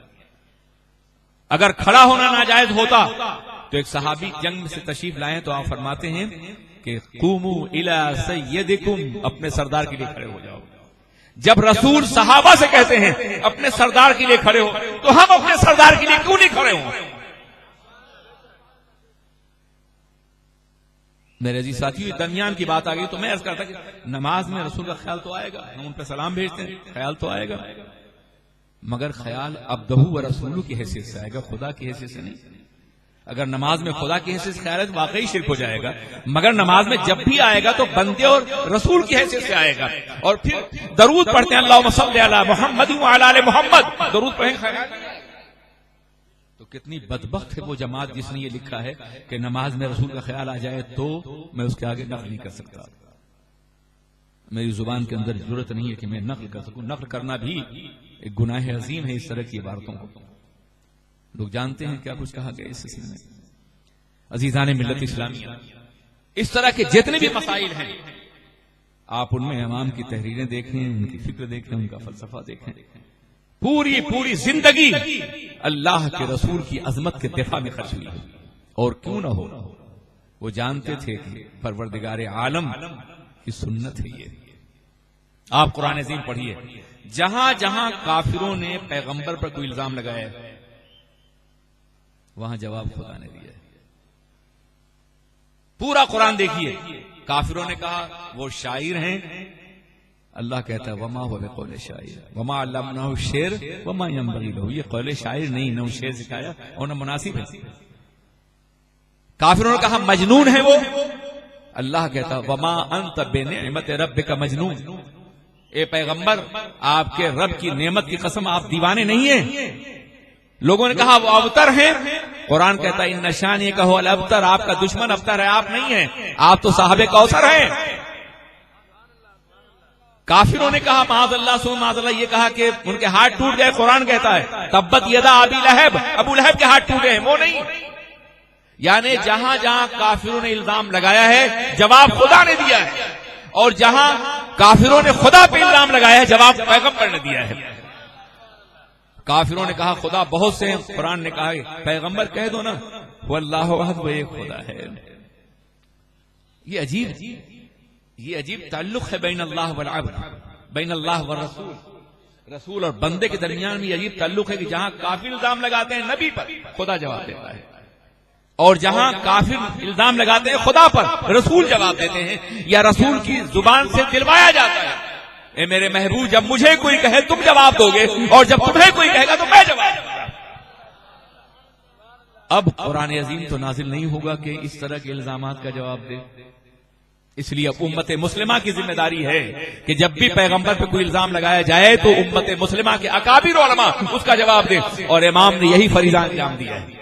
اگر کھڑا ہونا ناجائز ہوتا تو ایک صحابی جنگ میں سے تشریف لائیں تو آپ فرماتے ہیں کہ قوموا الی سیدکم، اپنے سردار کے لیے کھڑے ہو جاؤ. جب رسول صحابہ سے کہتے ہیں اپنے سردار کے لیے کھڑے ہو تو ہم اپنے سردار کے لیے کیوں نہیں کھڑے ہوں؟ میرے عزیز ساتھیو، درمیان کی بات آ گئی تو میں عرض کرتا کہ نماز میں رسول کا خیال تو آئے گا، ہم ان پہ سلام بھیجتے ہیں، خیال تو آئے گا، مگر خیال عبدہ و رسولہ کی حیثیت سے آئے گا، خدا کی حیثیت سے نہیں. اگر نماز میں خدا کی حیثیت سے خیال ہے تو واقعی شرک ہو جائے گا، مگر نماز میں جب بھی آئے گا تو بندے اور رسول کی حیثیت سے آئے گا. اور پھر درود پڑھتے ہیں اللہم صلی علی محمد وعلی آل محمد، درود پڑھیں خیال. تو کتنی بدبخت ہے وہ جماعت جس نے یہ لکھا ہے کہ نماز میں رسول کا خیال آ جائے تو میں اس کے آگے نقل نہیں کر سکتا. میری زبان کے اندر ضرورت نہیں ہے کہ میں نقل کر سکوں. نقل کرنا بھی ایک گناہ عظیم ہے. اس طرح کی عبارتوں کو لوگ جانتے ہیں کیا کچھ کہا گیا اس سلسلے میں. عزیزان ملت اسلامیہ، اس طرح کے جتنے بھی مسائل ہیں آپ ان میں امام کی تحریریں دیکھیں، ان کی فکر دیکھیں، ان کا فلسفہ دیکھیں. پوری زندگی اللہ کے رسول کی عظمت کے دفاع میں خرچ ہوئی. اور کیوں نہ ہو، وہ جانتے تھے کہ پروردگار عالم کی سنت ہے یہ. آپ قرآن عظیم پڑھیے، جہاں جہاں کافروں نے پیغمبر پر کوئی الزام لگایا وہاں جواب خدا نے دیا. پورا قرآن دیکھیے، کافروں نے کہا وہ شاعر ہیں، اللہ کہتا ہے وما هو بقول شاعر وما علمناه الشعر وما ينبغي له، یہ قول شاعر نہیں، نہ شعر سکھایا اور نہ مناسب ہے. کافروں نے کہا مجنون ہے وہ، اللہ کہتا وما انت بنعمت ربک مجنون، اے پیغمبر آپ کے رب کی نعمت کی قسم آپ دیوانے نہیں ہیں. لوگوں نے کہا وہ ابتر ہیں، قرآن کہتا ہے ان شانی کا هو الابتر، آپ کا دشمن ابتر ہے، آپ نہیں ہیں، آپ تو صاحب کوثر ہیں. کافروں نے کہا معاذ اللہ سو معاذ اللہ، یہ کہا کہ ان کے ہاتھ ٹوٹ گئے. قرآن کہتا ہے تبت یدا ابی لہب، ابو لہب کے ہاتھ ٹوٹے ہیں، وہ نہیں. یعنی جہاں جہاں کافروں نے الزام لگایا ہے جواب خدا نے دیا ہے، اور جہاں کافروں نے خدا پہ الزام لگایا ہے جواب پیغمبر نے دیا ہے. کافروں نے کہا خدا بہت سے ہیں، قرآن نے کہا پیغمبر کہہ دو نا واللہ احد، وہ ایک خدا ہے. یہ عجیب تعلق ہے بین اللہ والعبد، بین اللہ والرسول، رسول اور بندے کے درمیان بھی عجیب تعلق ہے کہ جہاں کافر الزام لگاتے ہیں نبی پر خدا جواب دیتا ہے، اور جہاں کافر الزام لگاتے ہیں خدا پر رسول جواب دیتے ہیں، یا رسول کی زبان سے دلوایا جاتا ہے اے میرے محبوب جب مجھے کوئی کہے تم جواب دو گے، اور جب تمہیں کوئی کہے گا تو میں جواب دوں گا. اب قرآن عظیم تو نازل نہیں ہوگا کہ اس طرح کے الزامات کا جواب دے. اس لیے اب امت مسلمہ کی ذمہ داری ہے کہ جب بھی پیغمبر پہ کوئی الزام لگایا جائے تو امت مسلمہ کے اکابر علماء اس کا جواب دیں. اور امام نے یہی فریضہ انجام دیا ہے،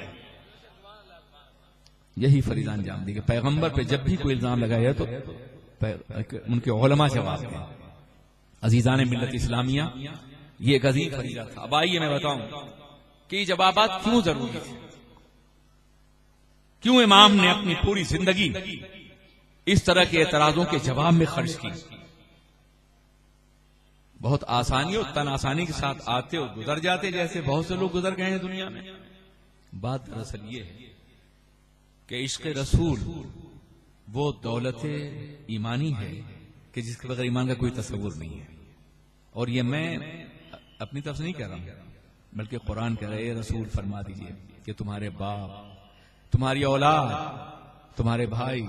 یہی فریضہ انجام دیا کہ پیغمبر پہ جب بھی کوئی الزام لگایا تو ان کے علماء جواب دیں. عزیزان ملت اسلامیہ، یہ ایک عظیم فریضہ تھا. اب آئیے میں بتاؤں کہ یہ جوابات کیوں ضروری تھے، کیوں امام نے اپنی پوری زندگی اس طرح کے اعتراضوں کے جواب میں خرچ کی. بہت آسانی اور تن آسانی کے ساتھ آتے اور گزر جاتے جیسے بہت سے لوگ گزر گئے ہیں دنیا میں. بات دراصل یہ ہے کہ عشق رسول وہ دولت ایمانی ہے کہ جس کے بغیر ایمان کا کوئی تصور نہیں ہے. اور یہ میں اپنی طرف سے نہیں کہہ رہا ہوں، بلکہ قرآن کہہ رہے رسول فرما دیجئے کہ تمہارے باپ، تمہاری اولاد، تمہارے بھائی،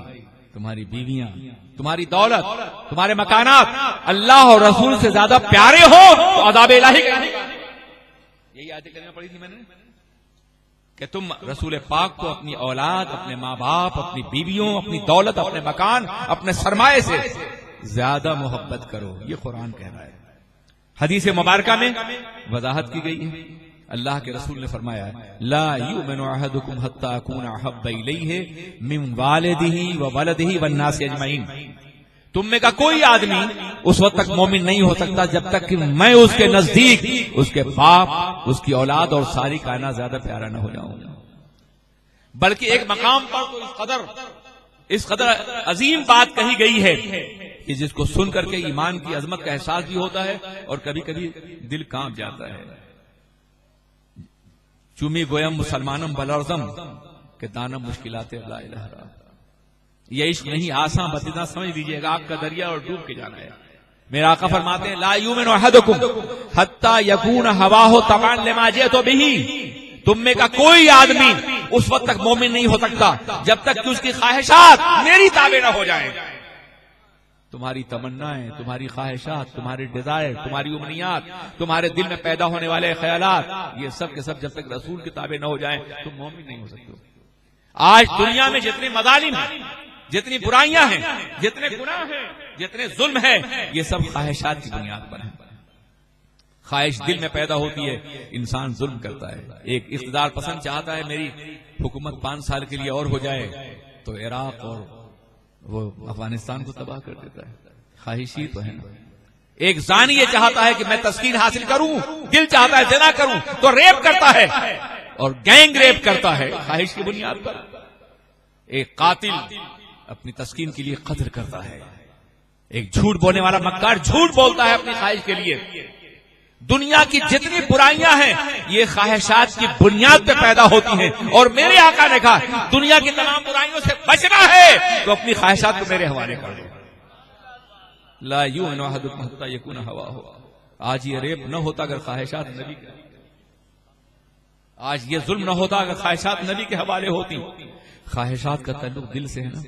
تمہاری بیویاں، تمہاری دولت، تمہارے مکانات اللہ اور رسول سے زیادہ پیارے ہو تو عذاب الہی کا یہی آیت کریمہ پڑھی تھی میں نے کہ تم رسول پاک کو اپنی اولاد، اپنے ماں باپ، اپنی بیویوں، اپنی دولت، اپنے مکان، اپنے سرمایے سے زیادہ محبت کرو. یہ قرآن کہہ رہا ہے. حدیث مبارکہ میں وضاحت کی گئی ہے. اللہ کے رسول نے فرمایا لا یؤمن احدکم حتی اکون احب الیہ من والدہ وولدہ والناس اجمعین. تم میں کا کوئی آدمی اس وقت تک مومن نہیں ہو سکتا جب تک کہ میں اس کے نزدیک اس کے باپ، اس کی اولاد اور ساری کائنات زیادہ پیارا نہ ہو جاؤں. بلکہ ایک مقام پر تو اس قدر اس قدر عظیم بات کہی گئی ہے کہ جس کو سن کر کے ایمان کی عظمت کا احساس بھی ہوتا ہے اور کبھی کبھی دل کانپ جاتا ہے. چومی گویم مسلمانم بلرزم کہ دانم مشکلات لا الہ الا. یہ عشق نہیں آسان، بس اتنا سمجھ لیجئے گا آپ کا دریا اور ڈوب کے جانا ہے. میرا آقا فرماتے ہیں لا یؤمن احدکم حتی یکون ہواہ تبعا لما جئت بہ. تم میں کا کوئی آدمی اس وقت تک مومن نہیں ہو سکتا جب تک کہ اس کی خواہشات میری تابع نہ ہو جائیں. تمہاری تمنائیں، تمہاری خواہشات، تمہارے ڈیزائر، تمہاری امنیات، تمہارے دل میں پیدا ہونے والے خیالات، یہ سب کے سب جب تک رسول کے تابع نہ ہو جائیں تم مومن نہیں ہو سکتے. آج دنیا میں جتنے مظالم ہیں، جتنی برائیاں ہیں، جتنے گناہ ہیں، جتنے ظلم ہیں، یہ سب خواہشات کی بنیاد پر ہیں. خواہش دل میں پیدا ہوتی ہے، انسان ظلم کرتا ہے. ایک اقتدار پسند چاہتا ہے میری حکومت 5 سال کے لیے اور ہو جائے تو عراق اور وہ افغانستان کو تباہ کر دیتا ہے. خواہشی تو ہے نا. ایک زانی یہ چاہتا ہے کہ میں تسکین حاصل کروں، دل چاہتا ہے زنا کروں تو ریپ کرتا ہے اور گینگ ریپ کرتا ہے خواہش کی بنیاد پر. ایک قاتل اپنی تسکین کے لیے قتل کرتا ہے. ایک جھوٹ بولنے والا مکار جھوٹ بولتا ہے اپنی خواہش کے لیے. دنیا کی جتنی برائیاں ہیں یہ خواہشات کی بنیاد پہ پیدا ہوتی ہیں، اور میرے آقا نے کہا دنیا کی تمام برائیوں سے بچنا ہے تو اپنی خواہشات کو میرے حوالے کر دو. لا یؤمن احدکم حتی یکون ہواہ. آج یہ ریپ نہ ہوتا اگر خواہشات نبی کے، آج یہ ظلم نہ ہوتا اگر خواہشات نبی کے حوالے ہوتی. خواہشات کا تعلق دل سے ہے نا،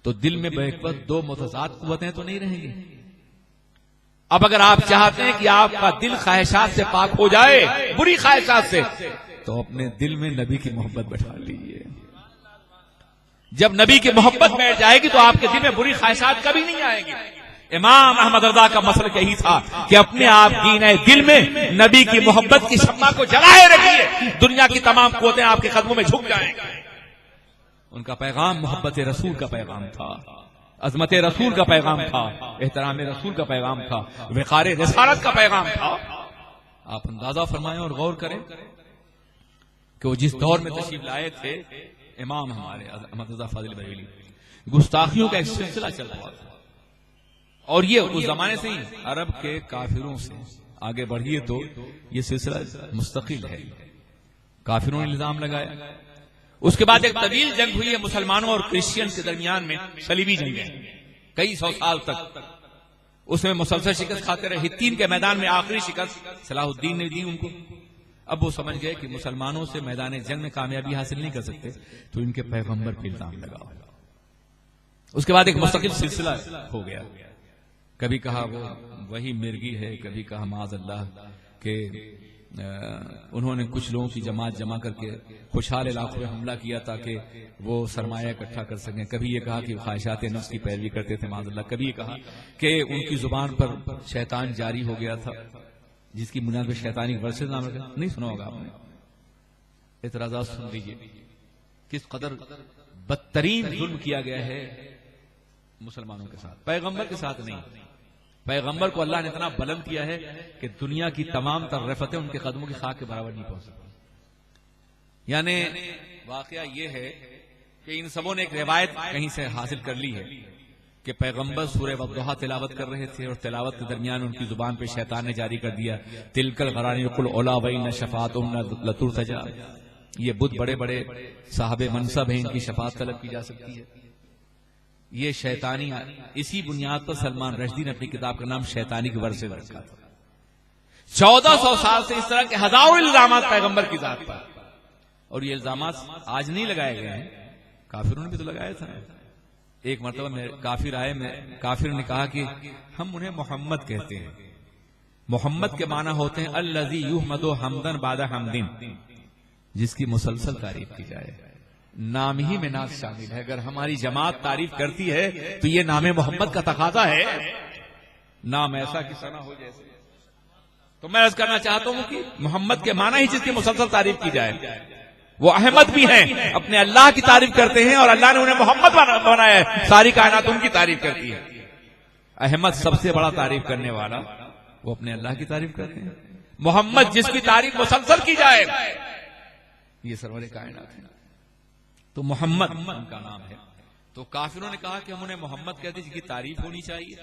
تو دل میں بیک وقت 2 متضاد قوتیں تو نہیں رہیں گی. اب اگر آپ چاہتے ہیں کہ آپ کا دل خواہشات سے پاک ہو جائے، بری خواہشات سے، تو اپنے دل میں نبی کی محبت بٹھا لیجیے. جب نبی کی محبت بیٹھ جائے گی تو آپ کے دل میں بری خواہشات کبھی نہیں آئیں گی. امام احمد رضا کا مسلک یہی تھا کہ اپنے آپ گینے دل میں نبی کی محبت کی شمع کو جلائے رکھیے، دنیا کی تمام قوتیں آپ کے قدموں میں جھک جائیں گی. ان کا پیغام محبت رسول کا پیغام تھا، عظمت رسول کا پیغام تھا، احترام رسول کا پیغام تھا، وقار رسالت کا پیغام تھا. آپ اندازہ فرمائیں اور غور کریں کہ وہ جس دور میں تشریف لائے تھے امام ہمارے احمد رضا فاضل بریلوی، گستاخیوں کا ایک سلسلہ چل رہا تھا. اور یہ اس زمانے سے ہی عرب کے کافروں سے آگے بڑھیے تو یہ سلسلہ مستقل ہے. کافروں نے الزام لگایا. اس کے بعد ایک طویل جنگ ہوئی ہے مسلمانوں اور کرسچین کے درمیان میں، صلیبی جنگ ہے کئی 100 سال تک. اس میں مسلسل شکست کھاتے رہے. ہتین کے میدان میں آخری شکست صلاح الدین نے دی ان کو. اب وہ سمجھ گئے کہ مسلمانوں سے میدان جنگ میں کامیابی حاصل نہیں کر سکتے تو ان کے پیغمبر پہ الزام لگاؤ. اس کے بعد ایک مستقل سلسلہ ہو گیا. کبھی کہا وہ وہی مرگی ہے، کبھی کہا معاذ اللہ کہ انہوں نے کچھ لوگوں کی جماعت جمع کر کے خوشحال علاقوں میں حملہ کیا تاکہ وہ سرمایہ اکٹھا کر سکیں. کبھی یہ کہا کہ خواہشات نفس کی پیروی کرتے تھے معاذ اللہ. کبھی یہ کہا کہ ان کی زبان پر شیطان جاری ہو گیا تھا جس کی بنیاد پہ شیطانی ورسز نام رکھا. نہیں سنا ہوگا آپ نے. اعتراضات سن لیجیے کس قدر بدترین ظلم کیا گیا ہے مسلمانوں کے ساتھ. پیغمبر کے ساتھ نہیں، پیغمبر کو اللہ نے اتنا بلند کیا ہے کہ دنیا کی تمام تر رفتیں ان کے قدموں کی خاک کے برابر نہیں پہنچ سکتی. یعنی واقعہ یہ ہے کہ ان سبوں نے ایک روایت کہیں سے حاصل کر لی ہے کہ پیغمبر سورہ والضحیٰ تلاوت کر رہے تھے اور تلاوت کے درمیان ان کی زبان پہ شیطان نے جاری کر دیا تلک الغرانی قل اولا وان شفاعتہم لترتجا. یہ بت بڑے بڑے صاحب منصب ہیں، ان کی شفاعت طلب کی جا سکتی ہے. یہ شیطانی، اسی بنیاد پر سلمان رشدی نے اپنی کتاب کا نام شیطانی کے ورثے رکھا تھا. 1400 سال سے اس طرح کے ہزاروں الزامات پیغمبر کی ذات پر، اور یہ الزامات آج نہیں لگائے گئے ہیں، کافروں نے بھی تو لگایا تھا. ایک مرتبہ کافر آئے، کافر نے کہا کہ ہم انہیں محمد کہتے ہیں. محمد کے معنی ہوتے ہیں الذی یحمد حمدا بعد حمد، جس کی مسلسل تعریف کی جائے. نام ہی میں ناز شامل ہے. اگر ہماری جماعت تعریف کرتی ہے تو یہ نام محمد کا تقاضا ہے. نام ایسا کہ ثنا ہو جیسے. تو میں عرض کرنا چاہتا ہوں کہ محمد کے معنی ہی جس کی مسلسل تعریف کی جائے. وہ احمد بھی ہیں، اپنے اللہ کی تعریف کرتے ہیں اور اللہ نے انہیں محمد بنایا ہے. ساری کائنات ان کی تعریف کرتی ہے. احمد سب سے بڑا تعریف کرنے والا، وہ اپنے اللہ کی تعریف کرتے ہیں. محمد جس کی تعریف مسلسل کی جائے یہ سرور کائنات ہے. تو محمد ان کا نام ہے. تو کافروں نے کہا کہ ہم انہیں محمد کہتے ہیں جن کی تعریف ہونی چاہیے،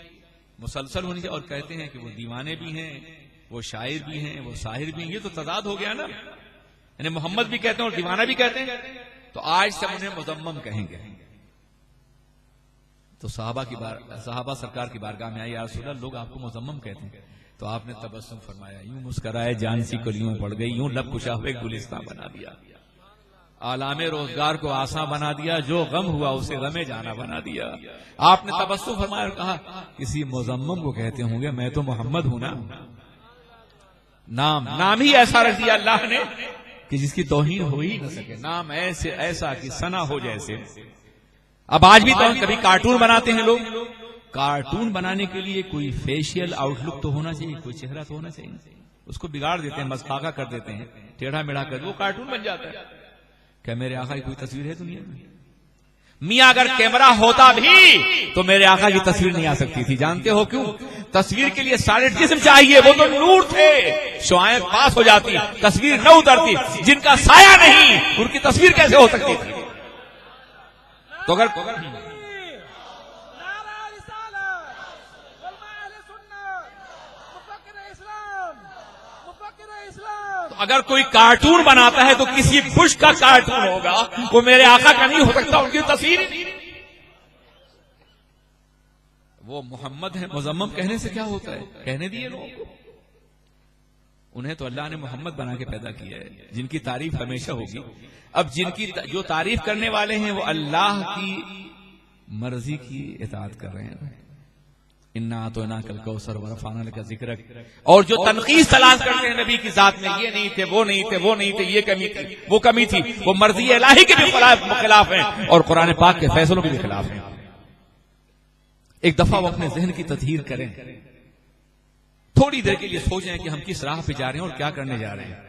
مسلسل ہونی چاہیے، اور کہتے ہیں کہ وہ دیوانے بھی ہیں، وہ شاعر بھی ہیں، وہ ساحر بھی ہیں. یہ تو تضاد ہو گیا نا، یعنی محمد بھی کہتے ہیں اور دیوانہ بھی کہتے ہیں. تو آج سے انہیں مذمم کہیں گے. تو صحابہ سرکار کی بارگاہ میں آئی، یا رسول اللہ لوگ آپ کو مذمم کہتے ہیں. تو آپ نے تبسم فرمایا، یوں مسکرائے جان سی کلیوں پڑ گئی، یوں لب کشا ہوئے گلستان بنا دیا، آلام روزگار کو آساں بنا دیا، جو غم ہوا اسے غم جانا بنا دیا. آپ نے تبسم فرمایا اور کہا کسی مذمم کو کہتے ہوں گے، میں تو محمد ہوں نا. نام ہی ایسا رکھ دیا اللہ نے کہ جس کی توہین ہو ہی نہ سکے. نام ایسا کہ ثنا ہو جیسے. اب آج بھی تو کبھی کارٹون بناتے ہیں لوگ. کارٹون بنانے کے لیے کوئی فیشیل آؤٹ لک تو ہونا چاہیے، کوئی چہرہ تو ہونا چاہیے. اس کو بگاڑ دیتے ہیں، مسخاگا کر دیتے ہیں، ٹیڑھا میڑھا کر وہ کارٹون بن جاتا ہے. کیا میرے آقا کی کوئی تصویر ہے دنیا میں؟ میاں اگر کیمرہ ہوتا بھی تو میرے آقا کی تصویر نہیں آ سکتی تھی. جانتے ہو کیوں؟ تصویر کے لیے سارے جسم چاہیے. وہ تو نور تھے، شعائیں پاس ہو جاتی، تصویر نہ اترتی. جن کا سایہ نہیں ان کی تصویر کیسے ہو سکتی تھی؟ تو اگر اگر کوئی کارٹون بناتا ہے تو کسی بش کا کارٹون ہوگا، وہ میرے آقا کا نہیں ہو سکتا. ان کی تصویر وہ محمد ہے. مذمم کہنے سے کیا ہوتا ہے؟ کہنے دیے لوگوں کو. انہیں تو اللہ نے محمد بنا کے پیدا کیا ہے، جن کی تعریف ہمیشہ ہوگی. اب جن کی جو تعریف کرنے والے ہیں وہ اللہ کی مرضی کی اطاعت کر رہے ہیں. انا اعطیناک الکوثر ورفعنا لک ذکرک. اور جو تنقیص تلاش کرتے ہیں نبی کی ذات میں، یہ نہیں تھے، وہ نہیں تھے، وہ نہیں تھے، یہ کمی تھی، وہ کمی تھی، وہ مرضی الہی کے بھی خلاف ہیں اور قرآن پاک کے فیصلوں کے بھی خلاف ہیں. ایک دفعہ وہ اپنے ذہن کی تطہیر کریں، تھوڑی دیر کے لیے سوچیں کہ ہم کس راہ پہ جا رہے ہیں اور کیا کرنے جا رہے ہیں.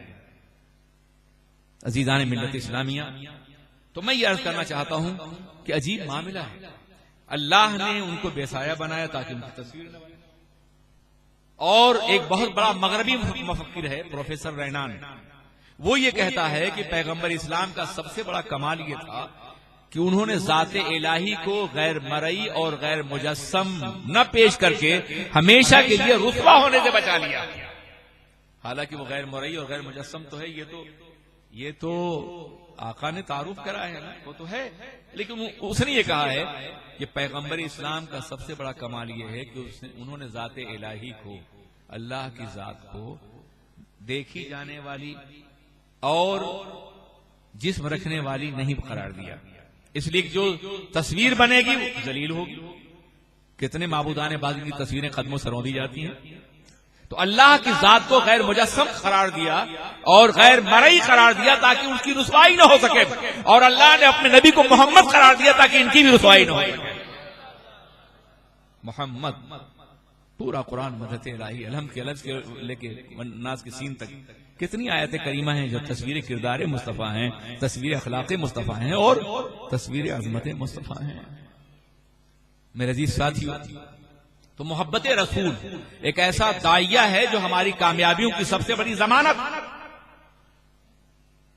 عزیزان ملت اسلامیہ، تو میں یہ عرض کرنا چاہتا ہوں کہ عجیب معاملہ ہے. اللہ نے ان کو بے سایہ بنایا تاکہ ان کی تصویر نہ بنے. اور ایک بہت بڑا مغربی مفکر ہے پروفیسر رینان، وہ یہ کہتا ہے کہ پیغمبر اسلام کا سب سے بڑا کمال یہ تھا کہ انہوں نے ذات الہی کو غیر مرئی اور غیر مجسم نہ پیش کر کے ہمیشہ کے لیے رسوا ہونے سے بچا لیا. حالانکہ وہ غیر مرئی اور غیر مجسم تو ہے، یہ تو آقا نے تعارف کرا ہے نا، وہ تو ہے. لیکن اس نے یہ کہا ہے کہ پیغمبر اسلام کا سب سے بڑا کمال یہ ہے کہ انہوں نے ذات الہی کو، اللہ کی ذات کو دیکھی جانے والی اور جسم رکھنے والی نہیں قرار دیا. اس لیے جو تصویر بنے گی وہ ذلیل ہوگی. کتنے معبودان باطل کی تصویریں قدموں سے روندی جاتی ہیں. تو اللہ کی ذات کو غیر مجسم قرار دیا اور غیر مرئی قرار دیا تاکہ ان کی رسوائی نہ ہو سکے، اور اللہ نے اپنے نبی کو محمد قرار دیا تاکہ ان کی بھی رسوائی نہ ہو سکے. محمد پورا قرآن مدحت الہی، الحمد کے لفظ لے کے ناز کے سین تک کتنی آیت کریمہ ہیں جو تصویر کردار مصطفیٰ ہیں، تصویر اخلاق مصطفیٰ ہیں اور تصویر عظمت مصطفیٰ ہیں. میرے عزیز ساتھیو، تو محبت رسول ایک ایسا داعیہ ہے جو ہماری کامیابیوں کی سب سے بڑی ضمانت.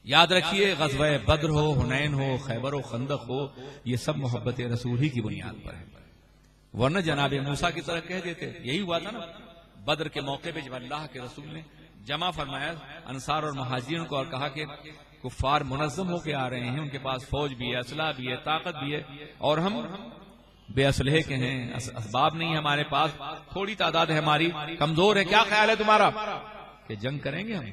یاد رکھیے، غزوہ بدر ہو، حنین ہو، خیبر و خندق ہو، یہ سب محبت رسول ہی کی بنیاد پر ہے. ورنہ جناب موسیٰ کی طرح کہہ دیتے. یہی ہوا تھا نا بدر کے موقع پہ جب اللہ کے رسول نے جمع فرمایا انصار اور مہاجرین کو اور کہا کہ کفار منظم ہو کے آ رہے ہیں، ان کے پاس فوج بھی ہے، اسلحہ بھی ہے، طاقت بھی ہے، اور ہم بے اسلحے کے ہیں، اسباب نہیں ہمارے پاس، تھوڑی تعداد ہے ہماری، کمزور ہے. کیا خیال ہے تمہارا کہ جنگ کریں گے ہم؟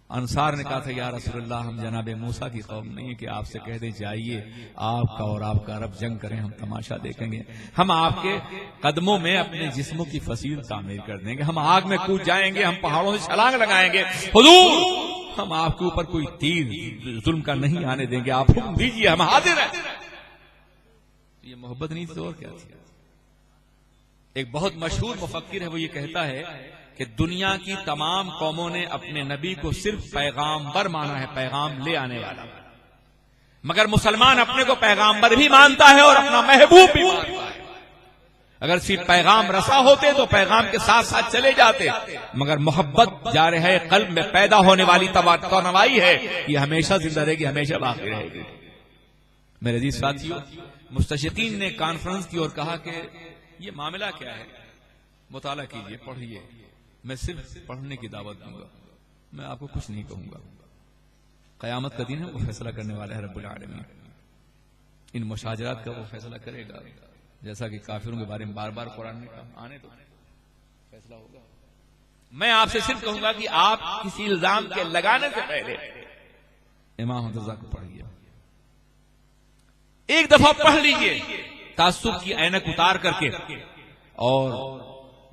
انصار نے کہا تھا یا رسول اللہ، ہم جناب موسیٰ کی قوم نہیں کہ آپ سے کہہ دیں جائیے آپ کا اور آپ کا رب جنگ کریں، ہم تماشا دیکھیں گے، ہم آپ کے قدموں میں اپنے جسموں کی فصیل تعمیر کر دیں گے، ہم آگ میں کود جائیں گے، ہم پہاڑوں سے چھلانگ لگائیں گے. حضور ہم آپ کے اوپر کوئی تیر ظلم کا نہیں آنے دیں گے، آپ حکم دیجیے، ہم حاضر ہیں. یہ محبت نہیں تھی اور کیا تھی؟ ایک بہت مشہور مفکر ہے، وہ یہ کہتا ہے کہ دنیا کی تمام قوموں نے اپنے نبی کو صرف پیغامبر مانا ہے، پیغام لے آنے والا، مگر مسلمان اپنے کو پیغامبر بھی مانتا ہے اور اپنا محبوب بھی مانتا ہے. اگر صرف پیغام رسا ہوتے تو پیغام کے ساتھ ساتھ چلے جاتے، مگر محبت جارح ہے قلب میں پیدا ہونے والی توانائی ہے، یہ ہمیشہ زندہ رہے گی، ہمیشہ باقی رہے گی. میرے عزیز ساتھیوں، مستشرقین نے کانفرنس کی اور کہا کہ یہ معاملہ کیا ہے، مطالعہ کیجئے، پڑھیے، میں صرف پڑھنے کی دعوت دوں گا، میں آپ کو کچھ نہیں کہوں گا۔ قیامت کا دن ہے، وہ فیصلہ کرنے والا ہے رب العالمین، ان مشاجرات کا وہ فیصلہ کرے گا، جیسا کہ کافروں کے بارے میں بار بار قرآن نے کہا، آنے تو فیصلہ ہوگا۔ میں آپ سے صرف کہوں گا کہ آپ کسی الزام کے لگانے سے پہلے امام احمد رضا کو پڑھیے، ایک دفعہ پڑھ لیجئے تعصب کی اینک اتار کر کے، اور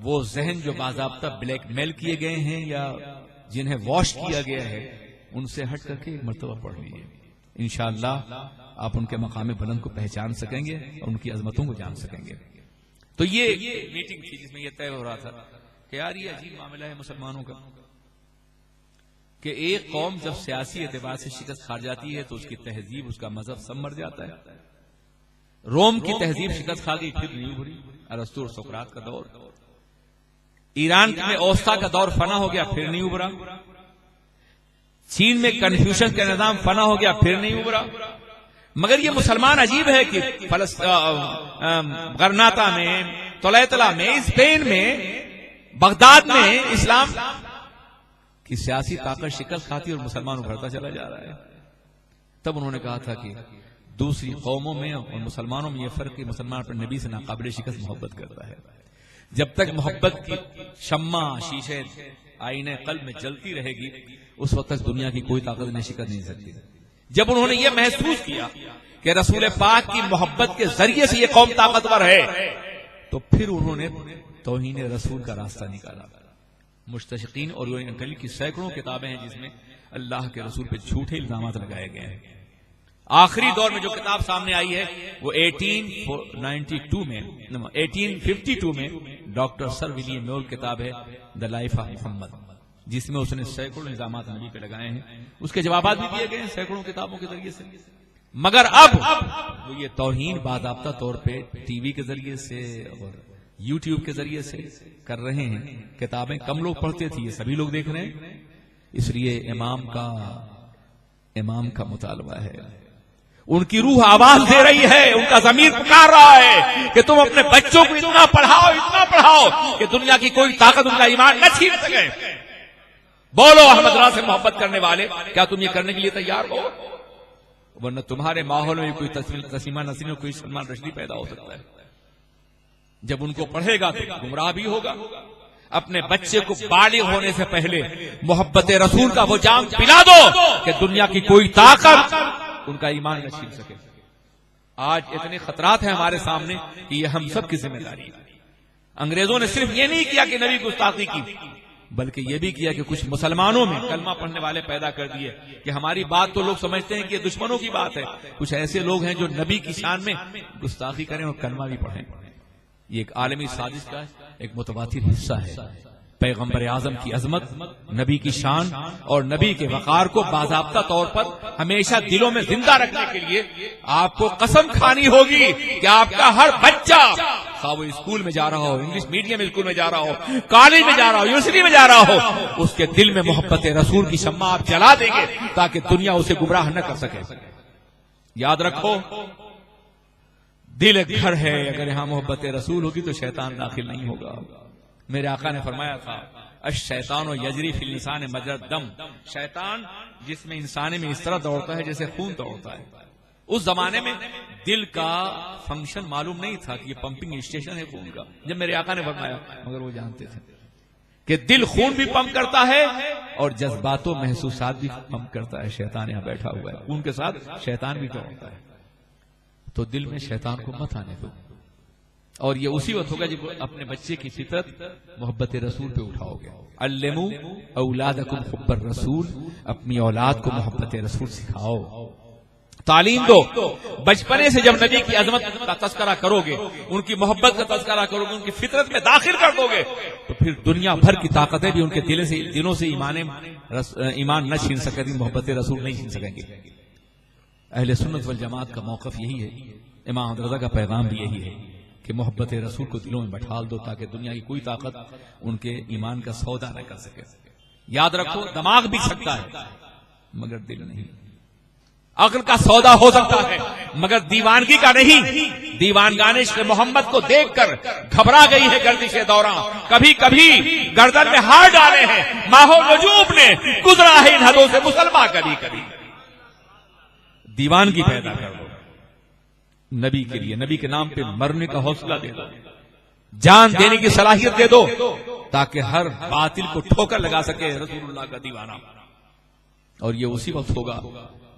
وہ ذہن جو باضابطہ بلیک میل کیے گئے ہیں یا جنہیں واش کیا گیا ہے ان سے ہٹ کر کے ایک مرتبہ پڑھ لیجئے، انشاءاللہ آپ ان کے مقام بلند کو پہچان سکیں گے اور ان کی عظمتوں کو جان سکیں گے۔ تو یہ میٹنگ تھی جس میں یہ طے ہو رہا تھا کہ یار یہ عجیب معاملہ ہے مسلمانوں کا کہ ایک قوم جب سیاسی اعتبار سے شکست کھا جاتی ہے تو اس کی تہذیب، اس کا مذہب سب مر جاتا ہے۔ روم کی تہذیب شکست کھا گئی، پھر نہیں ابھری، ارسطو اور سقراط کا دور۔ ایران میں اوسطا کا دور فنا ہو گیا، پھر نہیں ابھرا۔ چین میں کنفیوشن کا نظام فنا ہو گیا، پھر نہیں ابھرا۔ مگر یہ مسلمان عجیب ہے کہ غرناطہ میں، طلیطلہ میں، اسپین میں، بغداد میں اسلام کی سیاسی طاقت شکست کھاتی اور مسلمان ابھرتا چلا جا رہا ہے۔ تب انہوں نے کہا تھا کہ دوسری قوموں میں اور مسلمانوں میں یہ فرق کہ مسلمان اپنے نبی سے ناقابل شکست محبت کرتا ہے۔ جب تک محبت کی شمع شیشے آئینے قلب میں جلتی رہے گی اس وقت تک دنیا کی کوئی طاقت انہیں شکست نہیں سکتی۔ جب انہوں نے یہ محسوس کیا کہ رسول پاک کی محبت کے ذریعے سے یہ قوم طاقتور ہے تو پھر انہوں نے توہین رسول کا راستہ نکالا۔ مستشرقین اور انکلی کی سینکڑوں کتابیں ہیں جس میں اللہ کے رسول پہ جھوٹے الزامات لگائے گئے ہیں۔ آخری دور میں جو کتاب سامنے آئی ہے وہ 1852 میں ڈاکٹر سر ولیم میول کتاب ہے دا لائف آف محمد، جس میں اس نے سینکڑوں الزامات نبی پہ لگائے ہیں۔ اس کے جوابات بھی دیے گئے ہیں سینکڑوں کتابوں کے ذریعے سے۔ مگر اب وہ یہ توہین باضابطہ طور پہ ٹی وی کے ذریعے سے اور یوٹیوب کے ذریعے سے کر رہے ہیں۔ کتابیں کم لوگ پڑھتے تھے، یہ سبھی لوگ دیکھ رہے ہیں۔ اس لیے امام کا مطالبہ ہے، ان کی روح آواز دے رہی ہے، ان کا ضمیر پکار رہا ہے کہ تم اپنے بچوں کو اتنا پڑھاؤ کہ دنیا کی کوئی طاقت ان کا ایمان نہ چھین سکے۔ بولو احمد رضا سے محبت کرنے والے، کیا تم یہ کرنے کے لیے تیار ہو؟ ورنہ تمہارے ماحول میں کوئی تسلیمہ نسرین اور کوئی سلمان رشدی پیدا ہو سکتا ہے۔ جب ان کو پڑھے گا تو گمراہ بھی ہوگا۔ اپنے بچے کو بالغ ہونے سے پہلے محبت رسول کا وہ جام پلا دو کہ دنیا کی کوئی طاقت ان کا ایمان نہ چھین سکے۔ آج اتنے خطرات ہیں ہمارے سامنے کہ یہ ہم سب کی ذمہ داری ہے۔ انگریزوں نے صرف یہ نہیں کیا کہ نبی گستاخی کی، بلکہ یہ بھی کیا کہ کچھ مسلمانوں میں کلمہ پڑھنے والے پیدا کر دیے کہ ہماری بات تو لوگ سمجھتے ہیں کہ یہ دشمنوں کی بات ہے، کچھ ایسے لوگ ہیں جو نبی کی شان میں گستاخی کریں اور کلمہ بھی پڑھیں۔ یہ ایک عالمی سازش کا ایک متواتر حصہ ہے۔ پیغمبر اعظم کی عظمت، نبی کی شان اور نبی کے وقار کو باضابطہ طور پر ہمیشہ دلوں میں زندہ رکھنے کے لیے آپ کو قسم کھانی ہوگی کہ آپ کا ہر بچہ، خواہ وہ اسکول میں جا رہا ہو، انگلش میڈیم اسکول میں جا رہا ہو، کالج میں جا رہا ہو، یونیورسٹی میں جا رہا ہو، اس کے دل میں محبت رسول کی شمع آپ جلا دیں گے تاکہ دنیا اسے گمراہ نہ کر سکے۔ یاد رکھو، دل ایک گھر ہے، اگر یہاں محبت رسول ہوگی تو شیطان داخل نہیں ہوگا۔ میرے آقا نے فرمایا تھا الشیطان یجری فی الانسان مجرى الدم، شیطان جس میں انسان میں اس طرح دوڑتا ہے جیسے خون دوڑتا ہے۔ اس زمانے میں دل کا فنکشن معلوم نہیں تھا کہ یہ پمپنگ اسٹیشن ہے خون کا، جب میرے آقا نے فرمایا، مگر وہ جانتے تھے کہ دل خون بھی پمپ کرتا ہے اور جذبات و محسوسات بھی پمپ کرتا ہے۔ شیطان یہاں بیٹھا ہوا ہے، خون کے ساتھ شیطان بھی دوڑتا ہے۔ تو دل میں شیطان کو مت آنے دو، اور یہ اسی وقت ہوگا جب اپنے بچے کی فطرت محبت رسول پہ اٹھاؤ گے۔ علموا اولادکم حب الرسول، اپنی اولاد کو محبت رسول سکھاؤ، تعلیم دو۔ بچپنے سے جب نبی کی عظمت کا تذکرہ کرو گے، ان کی محبت کا تذکرہ کرو گے، ان کی فطرت میں داخل کر دو گے تو پھر دنیا بھر کی طاقتیں بھی ان کے دلوں سے ایمان نہ چھین سکیں گی، محبت رسول نہیں چھین سکیں گے۔ اہل سنت والجماعت کا موقف یہی ہے، امام احمد رضا کا پیغام بھی یہی ہے کہ محبت رسول کو دلوں میں بٹھال دو تاکہ دنیا کی کوئی طاقت ان کے ایمان کا سودا نہ کر سکے۔ یاد رکھو، دماغ بک سکتا ہے مگر دل نہیں۔ عقل کا سودا ہو سکتا ہے مگر دیوانگی کا نہیں. دیوانگان عشق محمد کو دیکھ کر گھبرا گئی ہے گردش دوراں. کبھی کبھی گردن میں ہار ڈالے ہیں ماہو نجوم نے, گزرا ہے ان حدوں سے مسلمان کبھی کبھی. دیوانگی پیدا کر دو نبی کے لیے, نبی کے نام پہ مرنے کا حوصلہ دے دو, جان دینے کی صلاحیت دے دو تاکہ ہر باطل کو ٹھوکر لگا سکے رسول اللہ کا دیوانہ. اور یہ اسی وقت ہوگا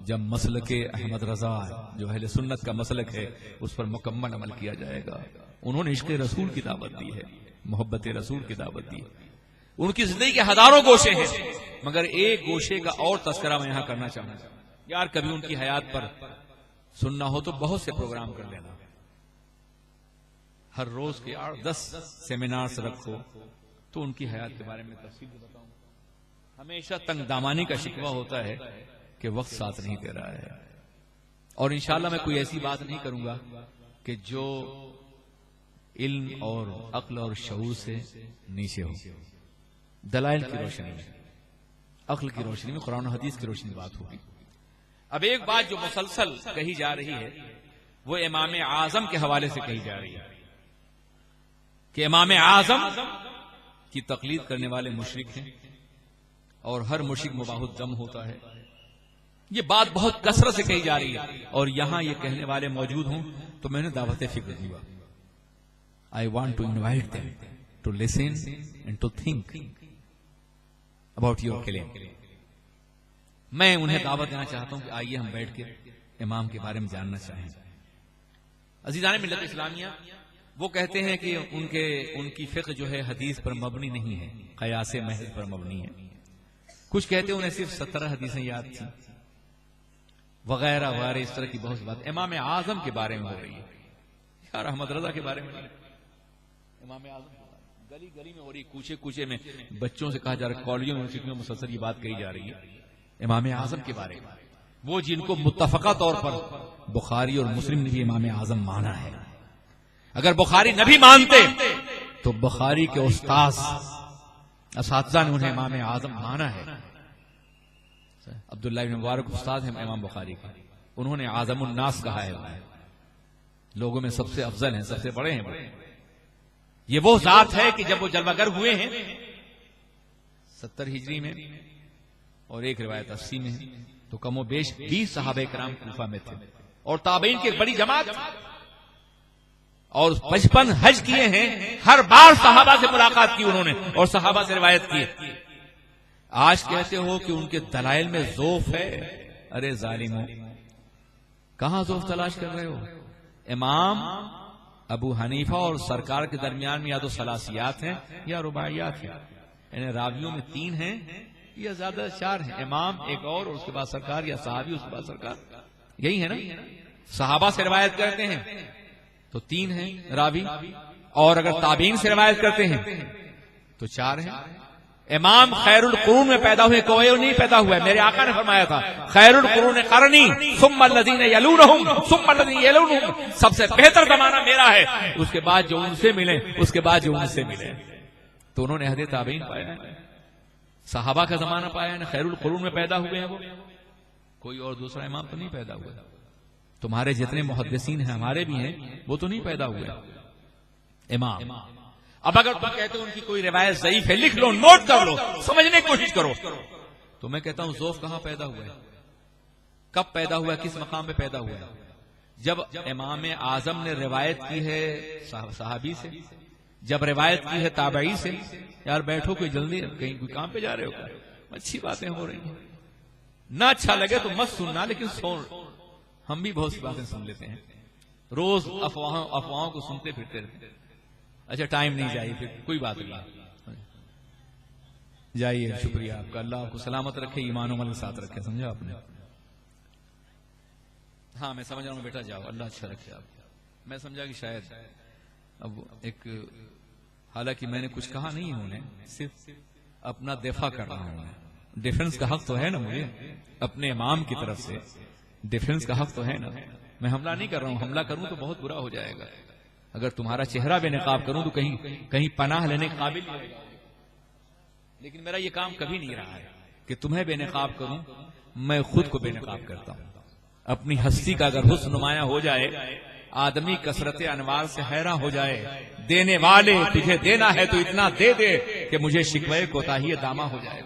جب مسلک احمد رضا جو اہل سنت کا مسلک ہے اس پر مکمل عمل کیا جائے گا. انہوں نے عشق رسول کی دعوت دی ہے, محبت رسول کی دعوت دی ہے. ان کی زندگی کے ہزاروں گوشے ہیں مگر ایک گوشے کا اور تذکرہ میں یہاں کرنا چاہوں گا. یار کبھی ان کی حیات پر سننا ہو تو بہت سے پروگرام کر لینا, ہر روز کے 8-10 سیمینارز رکھو تو ان کی حیات کے بارے میں تفصیل بتاؤں. ہمیشہ تنگ دامانی کا شکوہ ہوتا ہے کہ وقت ساتھ نہیں دے رہا ہے, اور انشاءاللہ میں کوئی ایسی بات نہیں کروں گا کہ جو علم اور عقل اور شعور سے نیچے ہو. دلائل کی روشنی میں, عقل کی روشنی میں, قرآن و حدیث کی روشنی بات ہوگی. اب ایک بات جو مسلسل کہی جا رہی ہے وہ امام اعظم کے حوالے سے کہی جا رہی ہے کہ امام اعظم کی تقلید کرنے والے مشرک ہیں اور ہر مشرک مباح الدم ہوتا ہے. یہ بات بہت کثرت سے کہی جا رہی ہے اور یہاں یہ کہنے والے موجود ہوں تو میں نے دعوت فکر دی. I want to invite them to listen and to think about your claim. میں انہیں دعوت دینا چاہتا ہوں کہ آئیے ہم بیٹھ کے امام کے بارے میں جاننا چاہیں. عزیزان ملت اسلامیہ, وہ کہتے ہیں کہ ان کی فقہ جو ہے حدیث پر مبنی نہیں ہے, قیاس محض پر مبنی ہے. کچھ کہتے ہیں انہیں صرف 17 حدیثیں یاد تھیں وغیرہ وغیرہ, اس طرح کی بہت سی بات امام اعظم کے بارے میں ہو رہی ہے. یار احمد رضا کے بارے میں نہیں, امام اعظم گلی گلی میں ہو رہی, کوچے کوچے میں بچوں سے کہا جا رہا ہے, کالجوں میں مسلسل یہ بات کہی جا رہی ہے امام اعظم کے بارے میں. وہ جن کو متفقہ طور پر بخاری اور مسلم نے بھی امام اعظم مانا ہے. اگر بخاری نہ بھی مانتے تو بخاری کے استاذ اساتذہ نے انہیں امام اعظم مانا ہے. عبداللہ بن مبارک استاد ہیں امام بخاری کے, انہوں نے اعظم الناس کہا ہے, لوگوں میں سب سے افضل ہیں, سب سے بڑے ہیں. یہ وہ ذات ہے کہ جب وہ جلوہ گر ہوئے ہیں 70 ہجری میں اور ایک روایت 80 میں ہے, تو کم و بیش 20 صحابہ کرام کوفہ میں تھے اور تابعین کی ایک بڑی جماعت, اور 55 حج کیے ہیں. ہر بار صحابہ سے ملاقات کی انہوں نے اور صحابہ سے روایت کی. آج کہتے ہو کہ ان کے دلائل میں ذوف ہے. ارے ظالموں, کہاں ذوف تلاش کر رہے ہو؟ امام ابو حنیفہ اور سرکار کے درمیان میں یا تو ثلاثیات ہیں یا رباعیات ہیں, یعنی راویوں میں 3 ہیں یا زیادہ 4 ہیں, امام ایک اور اس کے بعد سرکار, یا صحابی اس کے بعد سرکار, یہی ہے نا. صحابہ سے روایت کرتے ہیں تو 3 ہیں راوی, اور اگر تابعین سے روایت کرتے ہیں تو 4 ہیں. امام خیر القرون میں پیدا ہوئے, کوئی نہیں پیدا ہوا ہے. میرے آقا نے فرمایا تھا خیر القرون قرنی ثم الذین یلونہم ثم الذین یلونہم, سب سے بہتر زمانہ میرا ہے, اس کے بعد جو ان سے ملے, اس کے بعد جو ان سے ملے. تو انہوں نے حدیث تابعین پایا ہے, صحابہ کا زمانہ پایا ہے, خیر القرون میں پیدا ہوئے ہیں. وہ کوئی اور دوسرا امام تو نہیں پیدا ہوا. تمہارے جتنے محدثین ہیں ہمارے بھی ہیں, وہ تو نہیں پیدا ہوئے امام. اب اگر تم کہتے ہو ان کی کوئی روایت ضعیف ہے, لکھ لو, نوٹ کر لو, سمجھنے کی کوشش کرو. تو میں کہتا ہوں ذوف کہاں پیدا ہوا ہے, کب پیدا ہوا ہے, کس مقام پہ پیدا ہوا ہے؟ جب امام اعظم نے روایت کی ہے صحابی سے, جب روایت کی ہے تابعی سے. یار بیٹھو, کوئی جلدی, کہیں کوئی کام پہ جا رہے ہو, اچھی باتیں ہو رہی ہیں, نہ اچھا لگے تو مت سننا, لیکن سن, ہم بھی بہت سی باتیں سن لیتے ہیں, روز افواہوں کو سنتے پھرتے رہتے. اچھا ٹائم نہیں جائیے, پھر کوئی بات نہیں, جائیے. شکریہ آپ کا, اللہ آپ کو سلامت رکھے, ایمان و عمل کے ساتھ رکھے. سمجھا آپ نے؟ ہاں میں سمجھ رہا ہوں, بیٹا جاؤ, اللہ اچھا رکھے آپ. میں سمجھا کہ شاید اب ایک, حالانکہ میں نے کچھ کہا نہیں ہوں, نے صرف اپنا دفاع کر رہا ہوں. ڈیفنس کا حق تو ہے نا مجھے, اپنے امام کی طرف سے ڈیفنس کا حق تو ہے نا. میں حملہ نہیں کر رہا ہوں, حملہ کروں تو بہت برا ہو جائے گا. اگر تمہارا چہرہ بے نقاب کروں تو کہیں پناہ لینے کے قابل نہیں ہوگا. لیکن میرا یہ کام کبھی نہیں رہا ہے کہ تمہیں بے نقاب کروں, میں خود کو بے نقاب کرتا ہوں. اپنی ہستی کا اگر حسن نمایاں ہو جائے، آدمی کثرت انوار سے حیران ہو جائے. دینے والے تجھے دینا ہے تو اتنا دے دے کہ مجھے شکوے کوتاہی دامہ ہو جائے.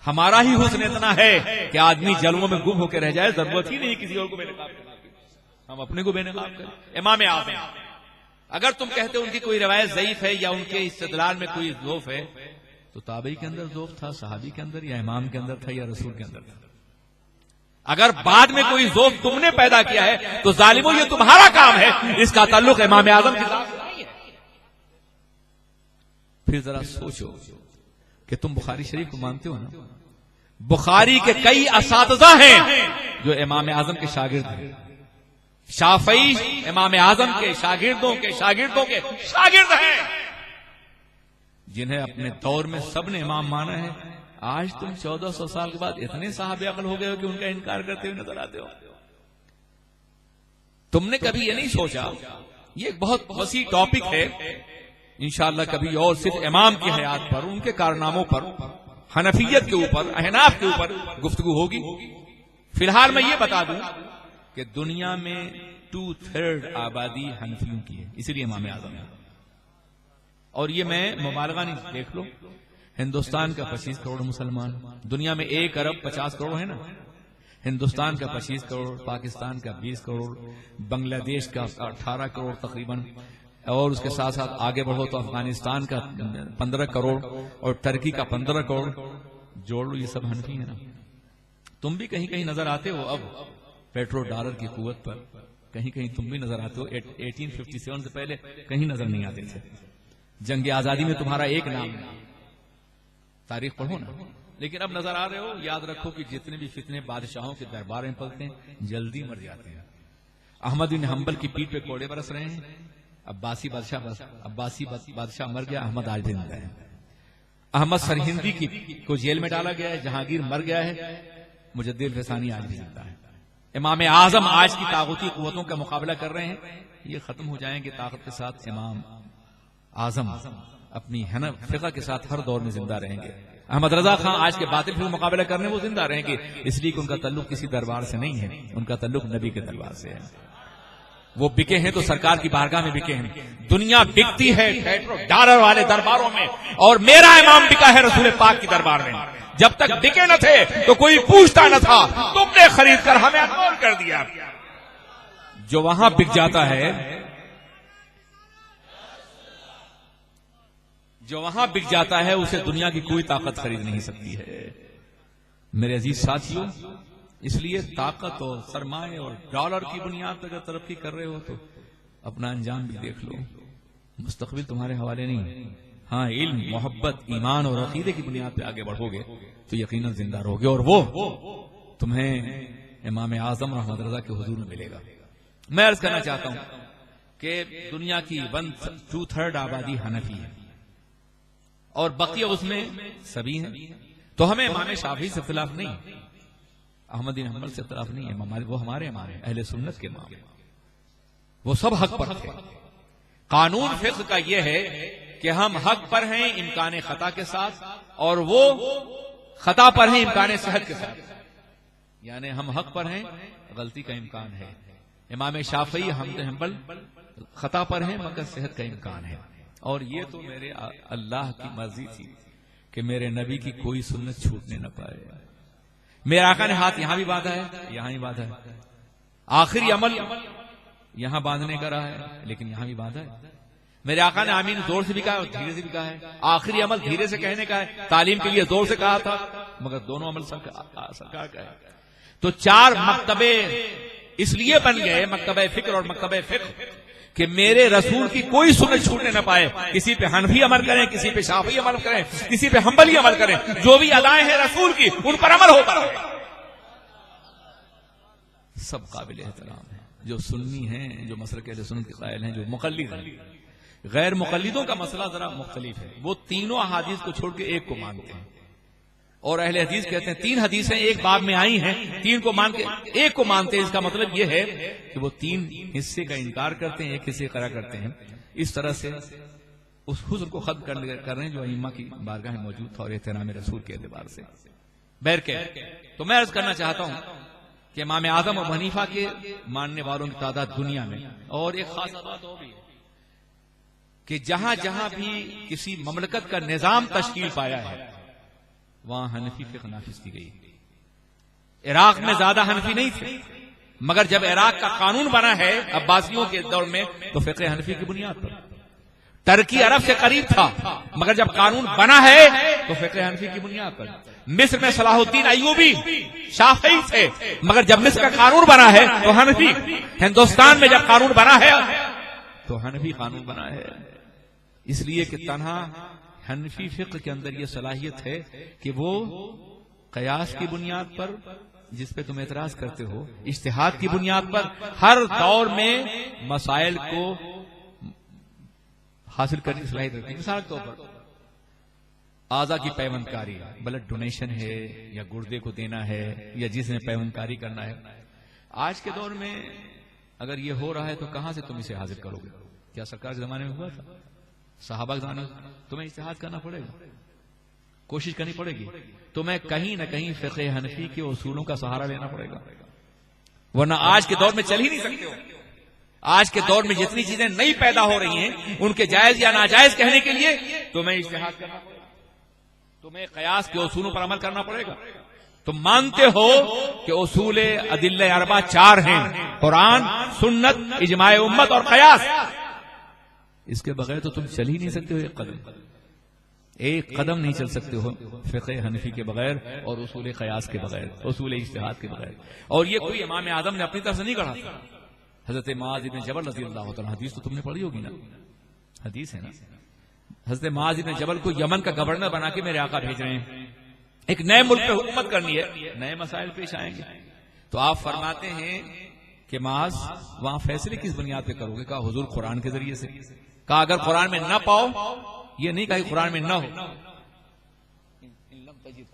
ہمارا ہی حسن اتنا ہے کہ آدمی جلووں میں گم ہو کے رہ جائے، ضرورت ہی نہیں کسی اور کو بے نقاب کرنے کی، ہم اپنے کو بے نقاب کریں. امام اعظم، اگر تم کہتے ان کی کوئی روایت ضعیف ہے یا ان کے استدلال میں کوئی ضعف ہے، تو تابعی کے اندر ضعف تھا، صحابی کے اندر یا امام کے اندر تھا یا رسول کے اندر تھا. اگر بعد میں کوئی ذوق تم نے پیدا کیا ہے تو ظالموں یہ تمہارا کام ہے، اس کا تعلق امام اعظم کے ساتھ نہیں ہے. پھر ذرا سوچو کہ تم بخاری شریف کو مانتے ہو نا، بخاری کے کئی اساتذہ ہیں جو امام اعظم کے شاگرد ہیں. شافعی امام اعظم کے شاگردوں کے شاگردوں کے شاگرد ہیں، جنہیں اپنے دور میں سب نے امام مانا ہے. آج تم 1400 سال کے بعد اتنے صاحب عقل ہو گئے ہو کہ ان کا انکار کرتے ہوئے نظر آتے ہو. تم نے کبھی یہ نہیں سوچا، یہ ایک بہت وسیع ٹاپک ہے، انشاءاللہ کبھی اور صرف امام کی حیات پر، ان کے کارناموں پر، حنفیت کے اوپر، احناف کے اوپر گفتگو ہوگی. فی الحال میں یہ بتا دوں کہ دنیا میں 2/3 آبادی حنفیوں کی ہے، اسی لیے امام اعظم ہے. اور یہ میں مبالغہ نہیں، دیکھ لو، ہندوستان کا 25 کروڑ مسلمان، دنیا میں 1 ارب 50 کروڑ ہے نا، ہندوستان کا 25 کروڑ، پاکستان کا 20 کروڑ، بنگلہ دیش کا 18 کروڑ تقریباً، اور اس کے ساتھ ساتھ آگے بڑھو تو افغانستان کا 15 کروڑ اور ترکی کا 15 کروڑ، جوڑ لو، یہ سب حنفی ہیں نا. تم بھی کہیں کہیں نظر آتے ہو، اب پیٹرو ڈالر کی قوت پر کہیں کہیں تم بھی نظر آتے ہو. 1857 سے پہلے کہیں نظر نہیں آتے تھے. جنگ آزادی میں تمہارا ایک نام نہیں، تاریخ پڑھو نا. لیکن اب نظر آ رہے ہو. یاد رکھو کہ جتنے بھی فتنے بادشاہوں کے دربار میں پلتے ہیں جلدی مر جاتے ہیں. احمد بن حنبل کی پیٹھ پہ کوڑے برس رہے ہیں. عباسی بادشاہ مر گیا، احمد آج بھی زندہ ہے. احمد سرہندی کو جیل میں ڈالا گیا ہے، جہانگیر مر گیا ہے، مجدد الفسانی آج بھی زندہ ہے. امام اعظم آج کی طاغوتی قوتوں کا مقابلہ کر رہے ہیں، یہ ختم ہو جائیں گے طاقت کے ساتھ. امام اعظم اپنی فقہ کے ساتھ ہر دور میں زندہ رہیں گے. احمد رضا خان آج کے باطل پھر مقابلہ کرنے وہ زندہ رہیں گے، اس لیے کہ ان کا تعلق کسی دربار سے نہیں ہے، ان کا تعلق نبی کے دربار سے ہے. وہ بکے ہیں تو سرکار کی بارگاہ میں بکے ہیں. دنیا بکتی ہے ڈالر والے درباروں میں، اور میرا امام بکا ہے رسول پاک کی دربار میں. جب تک بکے نہ تھے تو کوئی پوچھتا نہ تھا، تم نے خرید کر ہمیں اغور کر دیا. جو وہاں بک جاتا ہے، جو وہاں بک جاتا ہے، اسے دنیا کی کوئی طاقت خرید نہیں سکتی ہے. میرے عزیز ساتھیوں، اس لیے طاقت اور سرمایہ اور ڈالر کی بنیاد پر اگر ترقی کر رہے ہو تو اپنا انجام بھی دیکھ لو. مستقبل تمہارے حوالے نہیں. ہاں، علم، محبت، ایمان اور عقیدے کی بنیاد پہ آگے بڑھو گے تو یقیناً زندہ رہو گے، اور وہ تمہیں امام اعظم اور احمد رضا کے حضور میں ملے گا. میں عرض کرنا چاہتا ہوں کہ دنیا کی 1/2 آبادی حنفی ہے اور بقیہ اس میں سبھی ہیں. تو ہمیں امام شافعی سے اختلاف نہیں، احمد بن حنبل سے اختلاف نہیں ہے. وہ ہمارے امام ہیں، اہل سنت کے امام ہیں. وہ سب حق پر تھے. قانون فقہ کا یہ ہے کہ ہم حق پر ہیں امکان خطا کے ساتھ، اور وہ خطا پر ہیں امکان صحت کے ساتھ. یعنی ہم حق پر ہیں، غلطی کا امکان ہے. امام شافعی، احمد بن حنبل خطا پر ہیں مگر صحت کا امکان ہے. اور یہ تو میرے اللہ کی مرضی تھی کہ میرے نبی کی کوئی سنت چھوٹنے نہ پائے. میرے آقا نے ہاتھ یہاں بھی باندھا ہے، یہاں ہی باندھا ہے. آخری عمل یہاں باندھنے کا رہا ہے، لیکن یہاں بھی باندھا ہے. میرے آقا نے آمین زور سے بھی کہا اور دھیرے سے بھی کہا ہے. آخری عمل دھیرے سے کہنے کا ہے، تعلیم کے لیے زور سے کہا تھا، مگر دونوں عمل سرکار کا ہے. تو 4 مکتبے اس لیے بن گئے، مکتبہ فکر اور مکتبہ فقہ، کہ میرے رسول کی کوئی سنت چھوٹنے نہ پائے. کسی پہ حنفی عمل کریں، کسی پہ شافعی عمل کریں، کسی پہ حنبلی عمل کریں، جو بھی ادائیں ہیں رسول کی ان پر عمل ہوتا رہے. سب قابل احترام ہیں، جو سنی ہیں، جو مسلک اہل سنت کے قائل ہیں، جو مقلد ہیں. غیر مقلدوں کا مسئلہ ذرا مختلف ہے. وہ تینوں احادیث کو چھوڑ کے ایک کو مانتے ہیں، اور اہل حدیث کہتے ہیں 3 حدیثیں ایک باب میں آئی ہیں، 3 کو مان کے ایک کو مانتے ہیں. اس کا مطلب یہ ہے کہ وہ 3 حصے کا انکار کرتے ہیں، ایک حصے قرار کرتے ہیں. اس طرح سے اس حضر کو ختم کر رہے ہیں جو ائمہ کی بارگاہ میں موجود تھا اور احترام رسول کے اعتبار سے. بہرکیف تو میں عرض کرنا چاہتا ہوں کہ امام اعظم ابو حنیفہ کے ماننے والوں کی تعداد دنیا میں، اور ایک خاص بات اور بھی ہے کہ جہاں جہاں بھی کسی مملکت کا نظام تشکیل پایا ہے وہاں حنفی فقہ نافذ کی گئی. عراق میں زیادہ حنفی نہیں تھے، مگر جب عراق کا قانون بنا ہے عباسیوں کے دور میں تو فقہ حنفی کی بنیاد پر. ترکی عرب سے قریب تھا مگر جب قانون بنا ہے تو فقہ حنفی کی بنیاد پر. مصر میں صلاح الدین ایوبی شافعی تھے مگر جب مصر کا قانون بنا ہے تو حنفی. ہندوستان میں جب قانون بنا ہے تو حنفی قانون بنا ہے. اس لیے کہ تنہا حنفی فقہ کے اندر یہ صلاحیت ہے کہ وہ قیاس کی بنیاد پر، جس پہ تم اعتراض کرتے ہو، اجتہاد کی بنیاد پر ہر دور میں مسائل کو حاصل کرنے کی صلاحیت رکھتی ہے. مثال کے طور پر اعضاء کی پیوند کاری، بلڈ ڈونیشن ہے یا گردے کو دینا ہے یا جس نے پیوند کاری کرنا ہے، آج کے دور میں اگر یہ ہو رہا ہے تو کہاں سے تم اسے حاصل کرو گے؟ کیا سرکار کے زمانے میں ہوا تھا؟ صحابہ کے زمانے میں؟ تمہیں اجتہاد کرنا پڑے گا، کوشش کرنی پڑے گی، تمہیں کہیں نہ کہیں فقہ حنفی کے اصولوں کا سہارا لینا پڑے گا، ورنہ آج کے دور میں چل ہی نہیں سکتے ہو. آج کے دور میں جتنی چیزیں نئی پیدا ہو رہی ہیں ان کے جائز یا ناجائز کہنے کے لیے تمہیں اجتہاد کرنا پڑے گا، تمہیں قیاس کے اصولوں پر عمل کرنا پڑے گا. تم مانتے ہو کہ اصول ادلہ اربعہ 4 ہیں، قرآن، سنت، اجماع امت اور قیاس. اس کے بغیر تو تم چل ہی نہیں سکتے ہو، ایک قدم نہیں چل سکتے ہو فقہ حنفی کے بغیر اور اصول قیاس کے بغیر، اصول اجتہاد کے بغیر. اور یہ کوئی امام اعظم نے اپنی طرف سے نہیں کہا. حضرت معاذ بن جبل رضی اللہ عنہ، حدیث تو تم نے پڑھی ہوگی نا، حدیث ہے نا، حضرت معاذ بن جبل کو یمن کا گورنر بنا کے میرے آقا بھیج رہے ہیں، ایک نئے ملک پہ حکومت کرنی ہے، نئے مسائل پیش آئیں گے. تو آپ فرماتے ہیں کہ معاذ وہاں فیصلے کس بنیاد پہ کرو گے؟ کہا حضور قرآن کے ذریعے سے. کہا اگر قرآن میں نہ پاؤ، یہ نہیں کہا قرآن میں نہ ہو،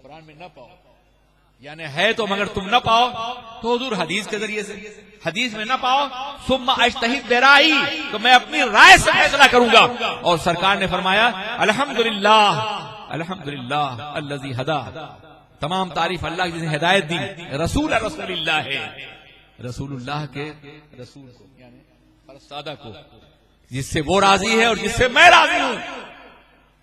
قرآن میں نہ پاؤ یعنی ہے تو مگر تم نہ پاؤ تو حضور حدیث کے ذریعے سے. حدیث میں نہ پاؤ ثم اجتہد برائی، تو میں اپنی رائے سے فیصلہ کروں گا. اور سرکار نے فرمایا الحمدللہ الحمدللہ الذی ہدا، تمام تعریف اللہ کی جس نے ہدایت دی. رسول اللہ ہے، رسول اللہ کے رسول کو یعنی فرستادہ کو، جس سے وہ راضی ہے اور جس سے میں راضی ہوں.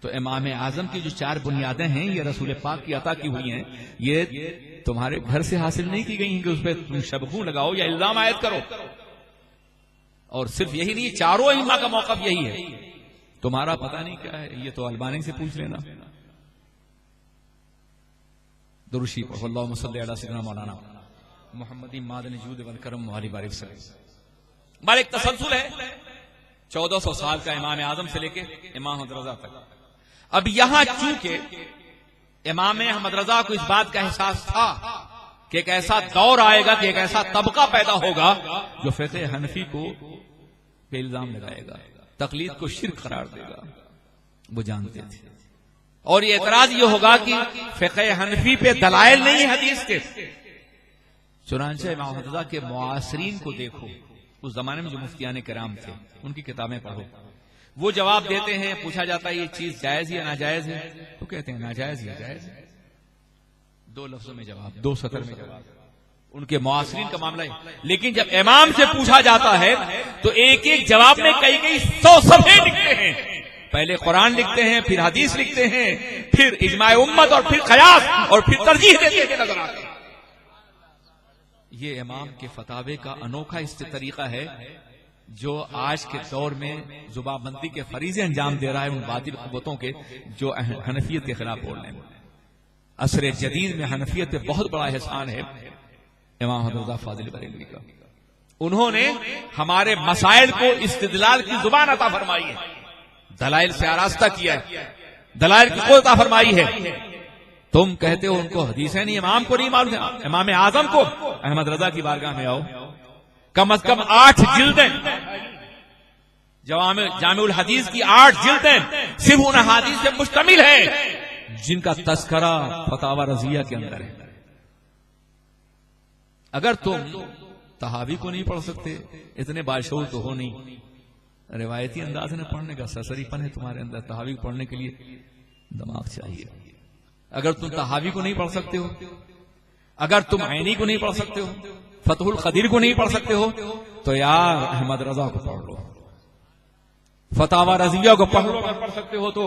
تو امام اعظم کی جو 4 بنیادیں ہیں یہ رسول پاک کی عطا کی ہوئی ہیں، یہ تمہارے گھر سے حاصل نہیں کی گئی ہیں کہ اس پہ تم شبہوں لگاؤ یا الزام عائد کرو. اور صرف یہی نہیں، چاروں ائمہ کا موقف یہی ہے. تمہارا پتہ نہیں کیا ہے، یہ تو البانی سے پوچھ لینا. درود شریف پڑھو، اللہم صلی علی سیدنا مولانا محمد معدن جود والکرم وعلی بارک وسلم. بار ایک تسلسل ہے 1400 سال کا امام اعظم سے لے کے امام احمد رضا تک. اب یہاں چونکہ امام احمد رضا کو اس بات کا احساس تھا کہ ایک ایسا دور آئے گا کہ ایک ایسا طبقہ پیدا ہوگا جو فقہ حنفی کو پہ الزام لگائے گا، تقلید کو شرک قرار دے گا، وہ جانتے تھے. اور یہ اعتراض یہ ہوگا کہ فقہ حنفی پہ دلائل نہیں حدیث کے. چنانچہ امام احمد رضا کے معاصرین کو دیکھو، اس زمانے میں جو مفتیان کرام تھے ان کی کتابیں پڑھو، وہ جواب دیتے ہیں. پوچھا جاتا ہے یہ چیز جائز یا ناجائز ہے تو کہتے ہیں ناجائز یا جائز ہے. 2 لفظوں میں جواب، 2 سطر میں جواب. ان کے معاصرین کا معاملہ ہے. لیکن جب امام سے پوچھا جاتا ہے تو ایک ایک جواب میں کئی 100 صفحے لکھتے ہیں. پہلے قرآن لکھتے ہیں، پھر حدیث لکھتے ہیں، پھر اجماع امت اور پھر قیاس اور پھر ترجیح دیتے ہیں نظر آتے ہیں. یہ امام کے فتاوے کا انوکھا اس طریقہ ہے جو آج کے دور میں زبان بندی کے فریضے انجام دے رہا ہے ان باطل قوتوں کے جو حنفیت کے خلاف بول رہے ہیں. عصر جدید میں حنفیت پہ بہت بڑا احسان ہے امام احمد رضا فاضل بریلوی کا. انہوں نے ہمارے مسائل کو استدلال کی زبان عطا فرمائی ہے، دلائل سے آراستہ کیا ہے، دلائل کی قوت عطا فرمائی ہے. تم کہتے ہو ان کو حدیثیں نہیں، امام کو نہیں معلوم ہے. امام اعظم کو احمد رضا کی بارگاہ میں آؤ، کم از کم 8 جلدیں، جامع الحدیث کی 8 جلدیں صرف ان حدیث سے مشتمل ہے جن کا تذکرہ فتاوی رضیہ کے اندر ہے. اگر تم تحاوی کو نہیں پڑھ سکتے، اتنے باشعور تو ہو نہیں، روایتی انداز میں پڑھنے کا سرسری پن ہے تمہارے اندر، تحاوی کو پڑھنے کے لیے دماغ چاہیے. اگر تم تحاوی کو نہیں پڑھ سکتے ہو، اگر تم عینی کو نہیں پڑھ سکتے ہو، فتح القدیر کو نہیں پڑھ سکتے ہو تو یار احمد رضا کو پڑھ لو، فتاوی رضویہ کو پڑھ لو، پڑھ سکتے ہو تو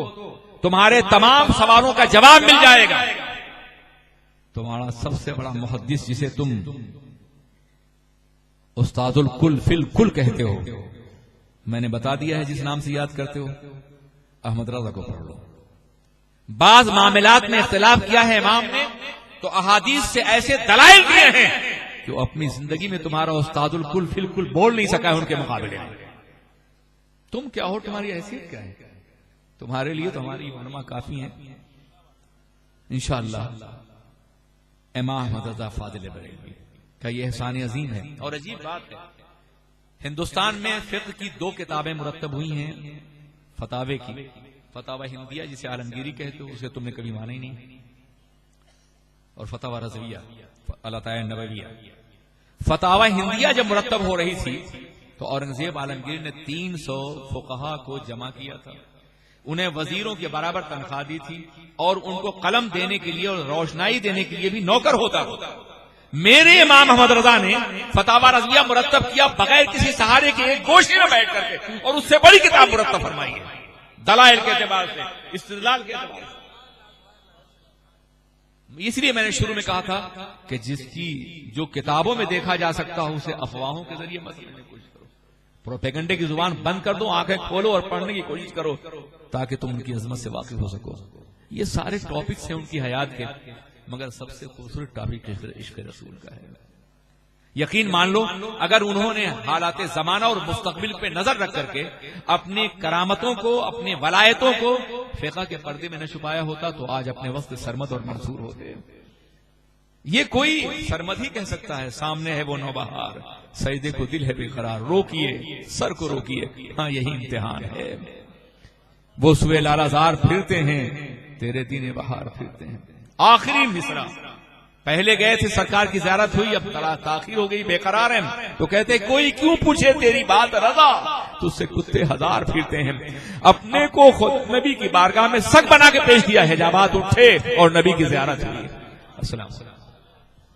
تمہارے تمام سوالوں کا جواب مل جائے گا۔ تمہارا سب سے بڑا محدث جسے تم استاد الکل فی الکل کہتے ہو، میں نے بتا دیا ہے جس نام سے یاد کرتے ہو، احمد رضا کو پڑھ لو۔ بعض معاملات میں اختلاف کیا ہے امام نے تو احادیث سے ایسے دلائل دیے ہیں کہ وہ اپنی زندگی میں تمہارا استاد الکل فی الکل بول نہیں سکا ہے ان کے مقابلے میں۔ تم کیا ہو، تمہاری حیثیت کیا ہے؟ تمہارے لیے تو ہماری علماء کافی ہیں انشاءاللہ۔ امام احمد رضا فاضل بریلوی کا یہ احسان عظیم ہے۔ اور عجیب بات ہے، ہندوستان میں فقہ کی 2 کتابیں مرتب ہوئی ہیں فتاوی کی، فتاوی ہندیہ جسے عالمگیری کہتے ہو، اسے تم نے کبھی مانا ہی نہیں، اور فتاوی رضویہ العطائے النبویہ۔ فتاوی ہندیہ جب مرتب ہو رہی تھی تو اورنگزیب عالمگیر نے 300 فقہا کو جمع کیا تھا، انہیں وزیروں کے برابر تنخواہ دی تھی اور ان کو قلم دینے کے لیے اور روشنائی دینے کے لیے بھی نوکر ہوتا تھا۔ میرے امام احمد رضا نے فتاوی رضویہ مرتب کیا بغیر کسی سہارے کے، ایک گوشے میں بیٹھ کر کے، اور اس سے بڑی کتاب مرتب فرمائی ہے دلائل کے اعتبار سے، استدلال کے اعتبار سے۔ اس لیے میں نے شروع میں کہا تھا کہ جس کی جو کتابوں میں دیکھا جا سکتا ہو اسے افواہوں کے ذریعے مت لینے کی کوشش کرو، پروپیگنڈے کی زبان بند کر دو، آنکھیں کھولو اور پڑھنے کی کوشش کرو تاکہ تم ان کی عظمت سے واقف ہو سکو۔ یہ سارے ٹاپکس ہیں ان کی حیات کے، مگر سب سے خوبصورت ٹاپک عشق رسول کا ہے۔ یقین مان لو اگر انہوں نے حالات زمانہ اور مستقبل پہ نظر رکھ کر کے اپنی کرامتوں کو، اپنی ولایتوں کو فقہ کے پردے میں نہ چھپایا ہوتا تو آج اپنے وقت سرمد اور منصور ہوتے۔ یہ کوئی سرمد ہی کہہ سکتا ہے، سامنے ہے وہ نوبہار، سجدے کو دل ہے بے قرار، روکیے سر کو روکیے، ہاں یہی امتحان ہے۔ وہ سوئے لالا زار پھرتے ہیں، تیرے دین بہار پھرتے ہیں۔ آخری مصرع، پہلے گئے تھے سرکار کی زیارت ہوئی، اب تاخیر ہو گئی، بے قرار ہیں تو کہتے کوئی کیوں پوچھے تیری بات رضا، تجھ سے کتے ہزار پھرتے ہیں۔ اپنے کو خود نبی کی بارگاہ میں سگ بنا کے پیش کیا، حجابات اٹھے اور نبی کی زیارت ہوئی۔ السلام علیکم۔